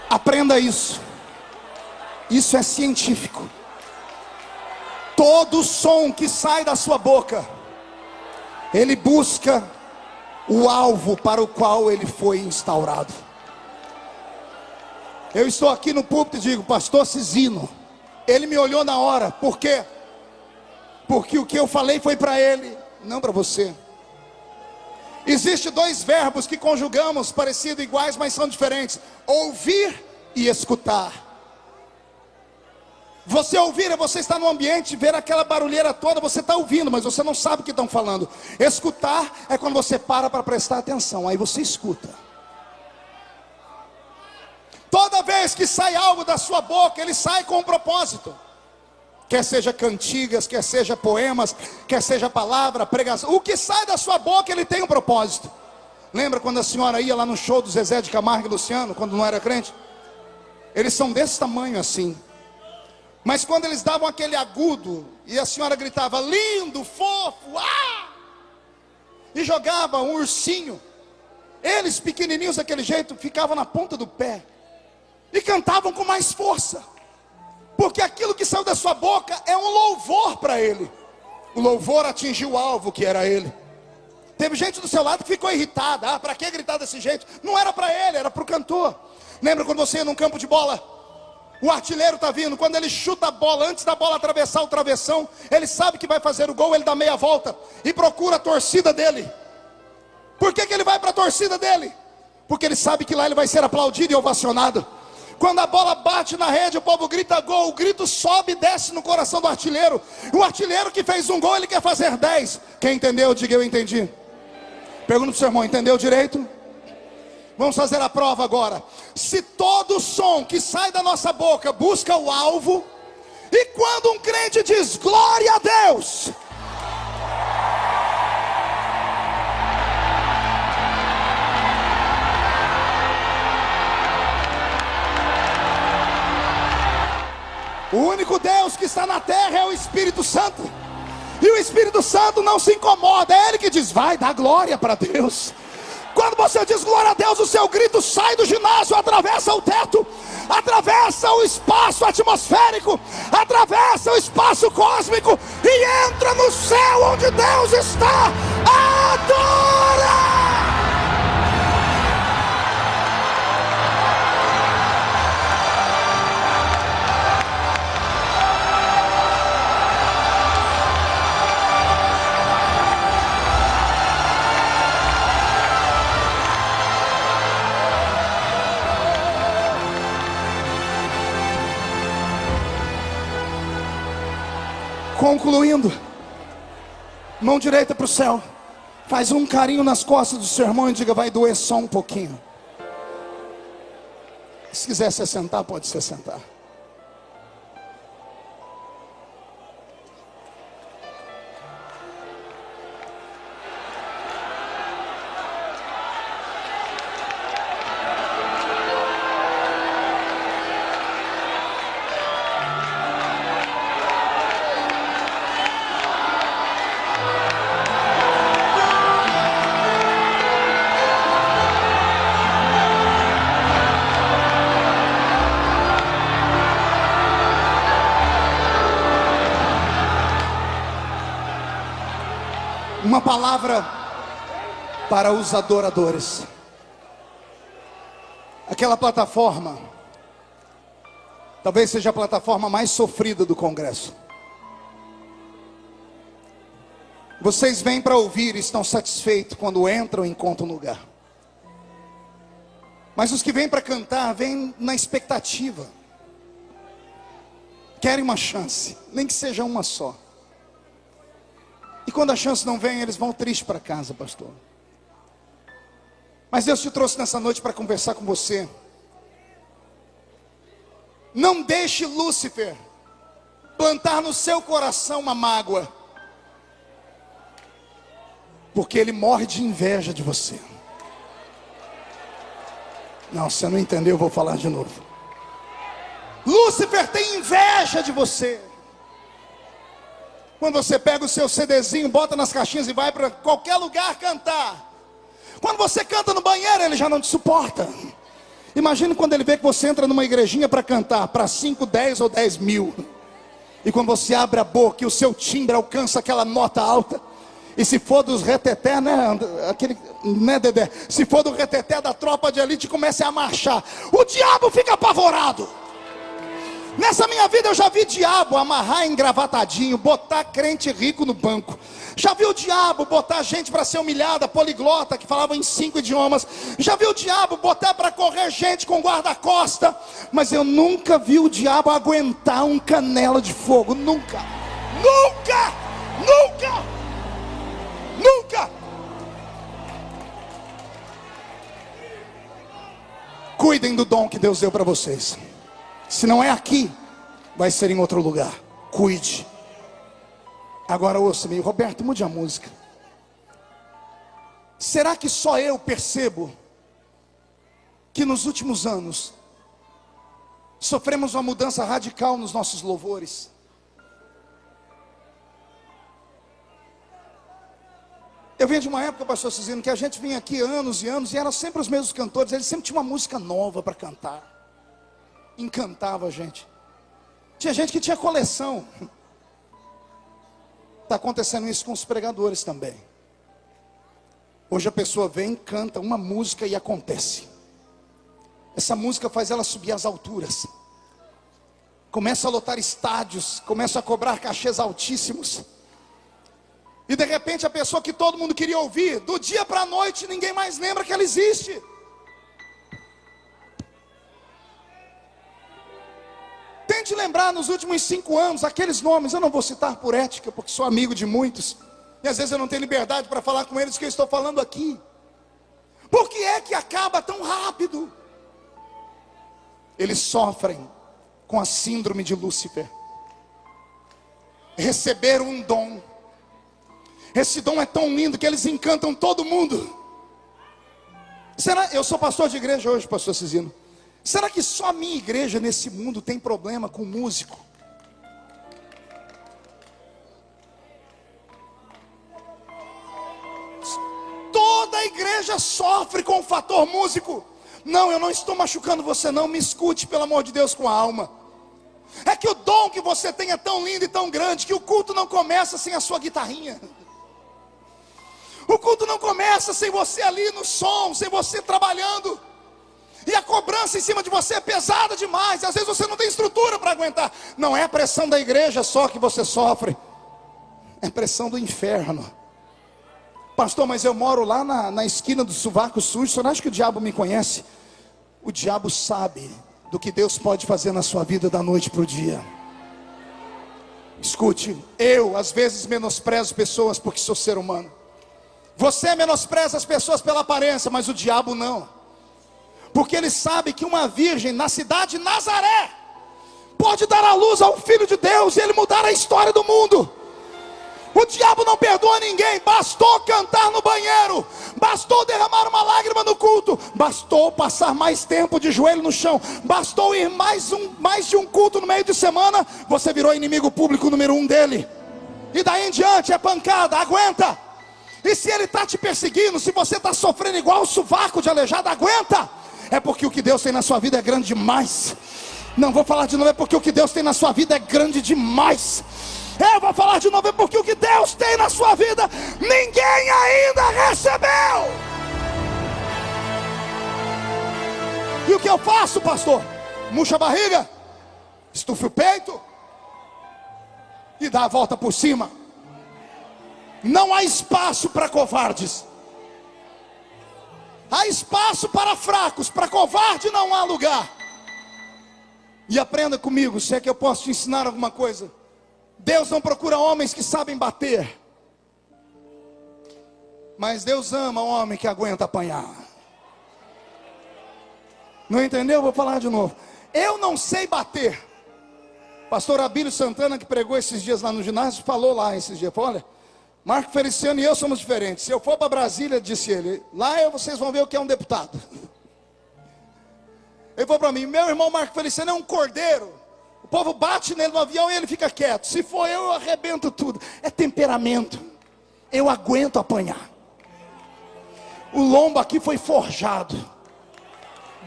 Aprenda isso. Isso é científico. Todo som que sai da sua boca, ele busca o alvo para o qual ele foi instaurado. Eu estou aqui no púlpito e digo, pastor Cisino, ele me olhou na hora. Por quê? Porque o que eu falei foi para ele, não para você. Existem dois verbos que conjugamos, parecidos, iguais, mas são diferentes: ouvir e escutar. Você ouvir é você estar no ambiente, ver aquela barulheira toda, você está ouvindo, mas você não sabe o que estão falando. Escutar é quando você para prestar atenção, aí você escuta. Toda vez que sai algo da sua boca, ele sai com um propósito. Quer seja cantigas, quer seja poemas, quer seja palavra, pregação. O que sai da sua boca, ele tem um propósito. Lembra quando a senhora ia lá no show do Zezé de Camargo e Luciano, quando não era crente? Eles são desse tamanho assim. Mas quando eles davam aquele agudo, e a senhora gritava, lindo, fofo, e jogava um ursinho, eles pequenininhos daquele jeito, ficavam na ponta do pé, e cantavam com mais força, porque aquilo que saiu da sua boca é um louvor para ele. O louvor atingiu o alvo, que era ele. Teve gente do seu lado que ficou irritada. Para que gritar desse jeito? Não era para ele, era para o cantor. Lembra quando você ia num campo de bola? O artilheiro está vindo, quando ele chuta a bola, antes da bola atravessar o travessão, ele sabe que vai fazer o gol, ele dá meia volta e procura a torcida dele. Por que ele vai para a torcida dele? Porque ele sabe que lá ele vai ser aplaudido e ovacionado. Quando a bola bate na rede, o povo grita gol, o grito sobe e desce no coração do artilheiro. O artilheiro que fez um gol, ele quer fazer 10. Quem entendeu, diga eu entendi. Pergunta para o seu irmão, entendeu direito? Vamos fazer a prova agora. Se todo som que sai da nossa boca busca o alvo, e quando um crente diz glória a Deus, o único Deus que está na terra é o Espírito Santo. E o Espírito Santo não se incomoda, é Ele que diz, vai dar glória para Deus. Quando você diz glória a Deus, o seu grito sai do ginásio, atravessa o teto, atravessa o espaço atmosférico, atravessa o espaço cósmico e entra no céu onde Deus está. Adora! Concluindo, mão direita para o céu, faz um carinho nas costas do seu irmão e diga, vai doer só um pouquinho. Se quiser se sentar, pode se sentar. Uma palavra para os adoradores. Aquela plataforma talvez seja a plataforma mais sofrida do congresso. Vocês vêm para ouvir e estão satisfeitos quando entram e encontram um lugar. Mas os que vêm para cantar, vêm na expectativa. Querem uma chance, nem que seja uma só. E quando a chance não vem, eles vão tristes para casa, pastor. Mas Deus te trouxe nessa noite para conversar com você. Não deixe Lúcifer plantar no seu coração uma mágoa, porque ele morre de inveja de você. Não, você não entendeu, eu vou falar de novo. Lúcifer tem inveja de você. Quando você pega o seu CDzinho, bota nas caixinhas e vai para qualquer lugar cantar, Quando você canta no banheiro, ele já não te suporta. Imagine quando ele vê que você entra numa igrejinha para cantar para 5, 10 ou 10 mil. E quando você abre a boca e o seu timbre alcança aquela nota alta. E se for dos reteté, né, aquele, né, Dedé? Se for do reteté da tropa de elite, comece a marchar. O diabo fica apavorado. Nessa minha vida eu já vi diabo amarrar engravatadinho, botar crente rico no banco. Já vi o diabo botar gente para ser humilhada, poliglota, que falava em 5 idiomas. Já vi o diabo botar para correr gente com guarda-costa. Mas eu nunca vi o diabo aguentar um canela de fogo. Nunca, nunca, nunca, nunca. Cuidem do dom que Deus deu para vocês. Se não é aqui, vai ser em outro lugar. Cuide. Agora ouça-me, Roberto, mude a música. Será que só eu percebo que nos últimos anos sofremos uma mudança radical nos nossos louvores? Eu venho de uma época, pastor Cizino, que a gente vinha aqui anos e anos e eram sempre os mesmos cantores. Eles sempre tinham uma música nova para cantar. Encantava a gente. Tinha gente que tinha coleção. Está acontecendo isso com os pregadores também. Hoje a pessoa vem, canta uma música e acontece. Essa música faz ela subir às alturas. Começa a lotar estádios, começa a cobrar cachês altíssimos. E de repente a pessoa que todo mundo queria ouvir, do dia para a noite ninguém mais lembra que ela existe. Tente lembrar nos últimos 5 anos aqueles nomes. Eu não vou citar por ética, porque sou amigo de muitos. E às vezes eu não tenho liberdade para falar com eles que eu estou falando aqui. Por que é que acaba tão rápido? Eles sofrem com a síndrome de Lúcifer. Receberam um dom. Esse dom é tão lindo que eles encantam todo mundo. Será? Eu sou pastor de igreja hoje, pastor Cizino. Será que só a minha igreja nesse mundo tem problema com músico? Toda a igreja sofre com o fator músico. Não, eu não estou machucando você não, me escute pelo amor de Deus com a alma. É que o dom que você tem é tão lindo e tão grande que o culto não começa sem a sua guitarrinha. O culto não começa sem você ali no som, sem você trabalhando. E a cobrança em cima de você é pesada demais. Às vezes você não tem estrutura para aguentar. Não é a pressão da igreja só que você sofre. É a pressão do inferno. Pastor, mas eu moro lá na esquina do sovaco sujo. Você não acha que o diabo me conhece? O diabo sabe do que Deus pode fazer na sua vida da noite para o dia. Escute, eu às vezes menosprezo pessoas porque sou ser humano. Você menospreza as pessoas pela aparência, mas o diabo não. Porque ele sabe que uma virgem na cidade de Nazaré pode dar à luz ao Filho de Deus e ele mudar a história do mundo. O diabo não perdoa ninguém. Bastou cantar no banheiro, bastou derramar uma lágrima no culto, bastou passar mais tempo de joelho no chão, bastou ir mais de um culto no meio de semana, você virou inimigo público número 1 dele. E daí em diante é pancada, aguenta. E se ele está te perseguindo, se você está sofrendo igual o sovaco de aleijado, aguenta. É porque o que Deus tem na sua vida é grande demais. Não vou falar de novo, é porque o que Deus tem na sua vida é grande demais. Eu vou falar de novo, é porque o que Deus tem na sua vida ninguém ainda recebeu. E o que eu faço, pastor? Murcha a barriga, estufa o peito e dá a volta por cima. Não há espaço para covardes. Há espaço para fracos, para covarde não há lugar. E aprenda comigo, se é que eu posso te ensinar alguma coisa. Deus não procura homens que sabem bater, mas Deus ama um homem que aguenta apanhar. Não entendeu? Vou falar de novo. Eu não sei bater. Pastor Abílio Santana, que pregou esses dias lá no ginásio, falou lá esses dias, falou, olha, Marco Feliciano e eu somos diferentes. Se eu for para Brasília, disse ele, lá vocês vão ver o que é um deputado. Ele falou para mim, meu irmão Marco Feliciano é um cordeiro. O povo bate nele no avião e ele fica quieto. Se for eu arrebento tudo. É temperamento. Eu aguento apanhar. O lombo aqui foi forjado.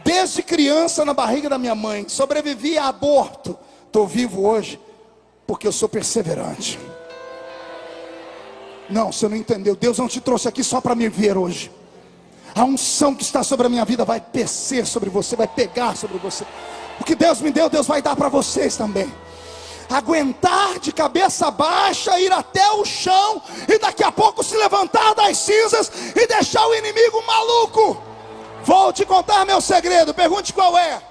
Desde criança na barriga da minha mãe. Sobrevivi a aborto. Estou vivo hoje porque eu sou perseverante. Não, você não entendeu. Deus não te trouxe aqui só para me ver hoje. A unção que está sobre a minha vida vai descer sobre você, vai pegar sobre você. O que Deus me deu, Deus vai dar para vocês também. Aguentar de cabeça baixa, ir até o chão e daqui a pouco se levantar das cinzas e deixar o inimigo maluco. Vou te contar meu segredo, pergunte qual é.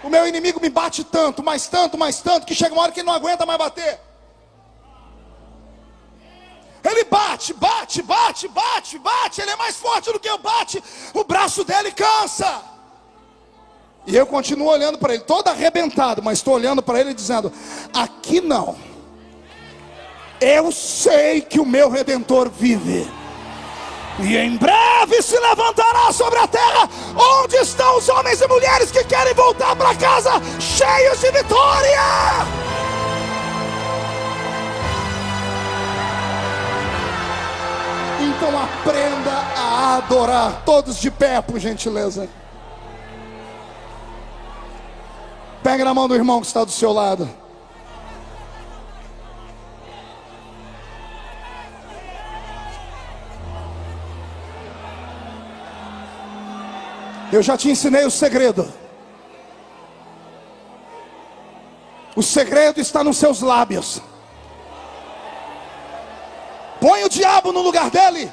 O meu inimigo me bate tanto, mais tanto, que chega uma hora que ele não aguenta mais bater. Ele bate, ele é mais forte do que eu, bate, o braço dele cansa. E eu continuo olhando para ele, todo arrebentado, mas estou olhando para ele dizendo: aqui não. Eu sei que o meu Redentor vive. E em breve se levantará sobre a terra. Onde estão os homens e mulheres que querem voltar para casa cheios de vitória? Então aprenda a adorar. Todos de pé, por gentileza. Pega na mão do irmão que está do seu lado. Eu já te ensinei o segredo. O segredo está nos seus lábios. Põe o diabo no lugar dele.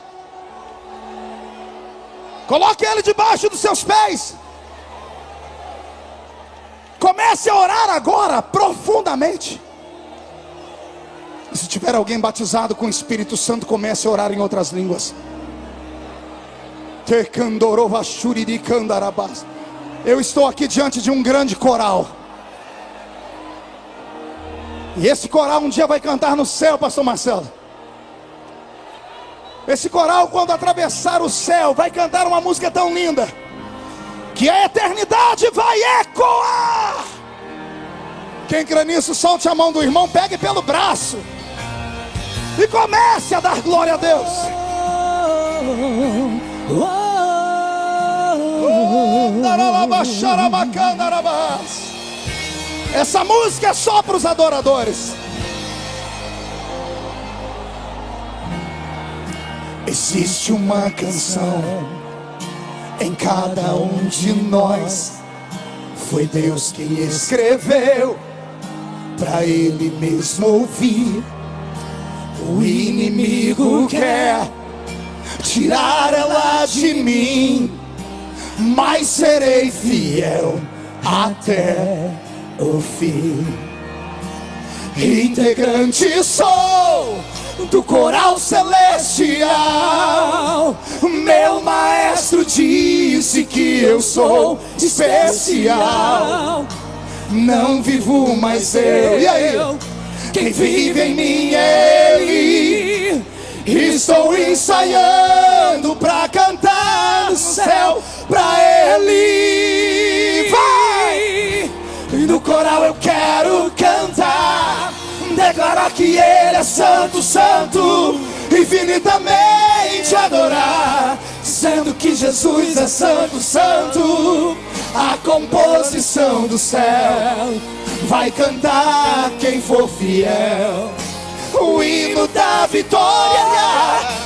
Coloque ele debaixo dos seus pés. Comece a orar agora, profundamente. E se tiver alguém batizado com o Espírito Santo, comece a orar em outras línguas. Eu estou aqui diante de um grande coral. E esse coral um dia vai cantar no céu, pastor Marcelo. Esse coral, quando atravessar o céu, vai cantar uma música tão linda que a eternidade vai ecoar. Quem crê nisso, solte a mão do irmão, pegue pelo braço e comece a dar glória a Deus. Essa música é só para os adoradores. Existe uma canção em cada um de nós. Foi Deus quem escreveu para Ele mesmo ouvir. O inimigo quer tirar ela de mim, mas serei fiel até o fim. Integrante sou do coral celestial. Meu maestro disse que eu sou especial. Não vivo mais eu, e aí? Quem vive em mim é Ele. Estou ensaiando pra cantar no céu pra Ele. Vai! No coral eu quero cantar, declarar que Ele é santo, santo, infinitamente adorar, dizendo que Jesus é santo, santo. A composição do céu vai cantar quem for fiel. O hino da vitória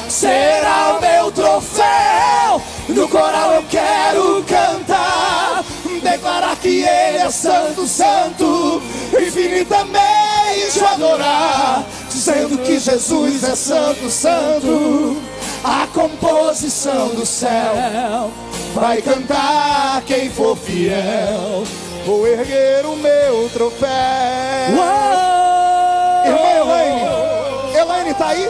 será o meu troféu. No coral eu quero cantar, declarar que Ele é santo, santo, infinitamente adorar, dizendo que Jesus é santo, santo. A composição do céu vai cantar quem for fiel. Vou erguer o meu troféu. Irmã Elaine tá aí?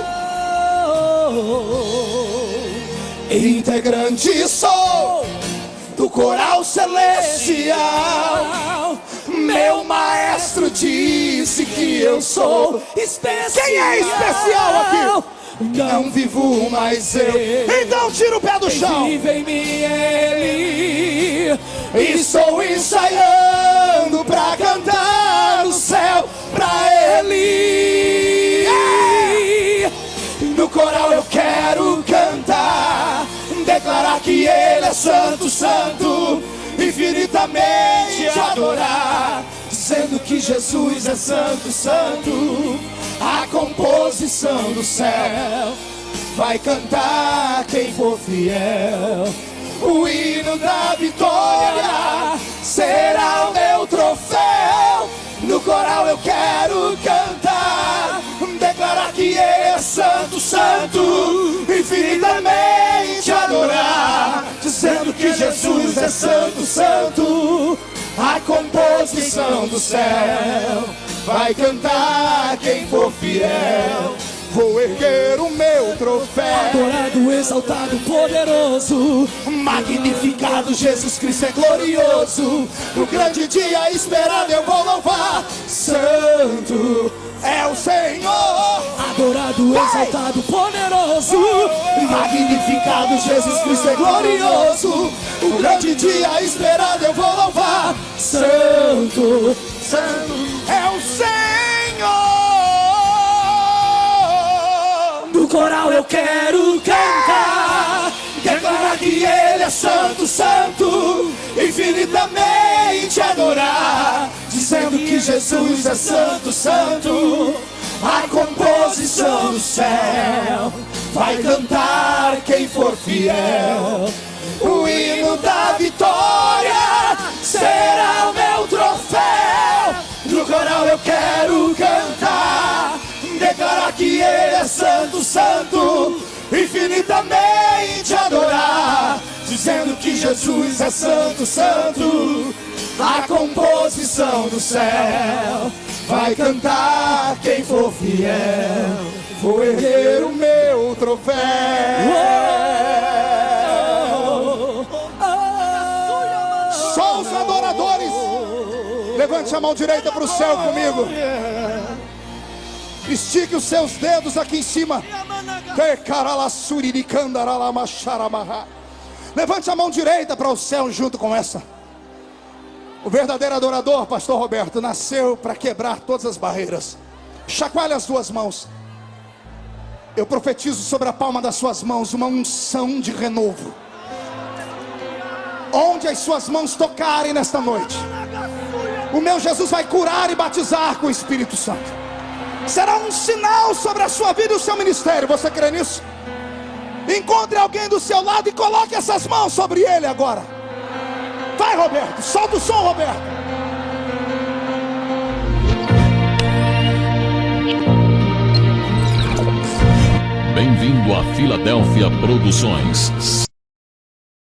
Integrante sou do coral celestial. Meu maestro disse que eu sou especial. Quem é especial aqui? Não vivo mais eu. Então tira o pé do chão. Vive em mim Ele. Estou ensaiando pra cantar no céu pra Ele. No coral eu quero cantar, santo, santo, infinitamente adorar, dizendo que Jesus é santo, santo. A composição do céu vai cantar quem for fiel. O hino da vitória será o meu troféu. No coral eu quero cantar, declarar que Ele é santo, santo, infinitamente adorar, dizendo que Jesus é santo, santo. A composição do céu vai cantar quem for fiel. Vou erguer o meu troféu, adorado, exaltado, poderoso, magnificado, Jesus Cristo é glorioso. No grande dia esperado eu vou louvar. Santo é o Senhor, adorado, exaltado, poderoso, magnificado, Jesus Cristo é glorioso. No grande dia esperado eu vou louvar. Santo, santo é o Senhor. No coral eu quero cantar, declarar que Ele é santo, santo, infinitamente adorar, dizendo que Jesus é santo, santo. A composição do céu vai cantar quem for fiel. O hino da vitória será o meu troféu. No coral eu quero cantar, declarar que Ele é santo, santo, infinitamente adorar, dizendo que Jesus é santo, santo. A composição do céu vai cantar quem for fiel. Vou erguer o meu troféu. Só os adoradores, levante a mão direita para o céu comigo. Estique os seus dedos aqui em cima. Levante a mão direita para o céu junto com essa. O verdadeiro adorador, pastor Roberto, nasceu para quebrar todas as barreiras. Chacoalhe as duas mãos. Eu profetizo sobre a palma das suas mãos uma unção de renovo. Onde as suas mãos tocarem nesta noite, o meu Jesus vai curar e batizar com o Espírito Santo. Será um sinal sobre a sua vida e o seu ministério. Você crê nisso? Encontre alguém do seu lado e coloque essas mãos sobre ele agora. Vai, Roberto, solta o som, Roberto. Bem-vindo a Filadélfia Produções.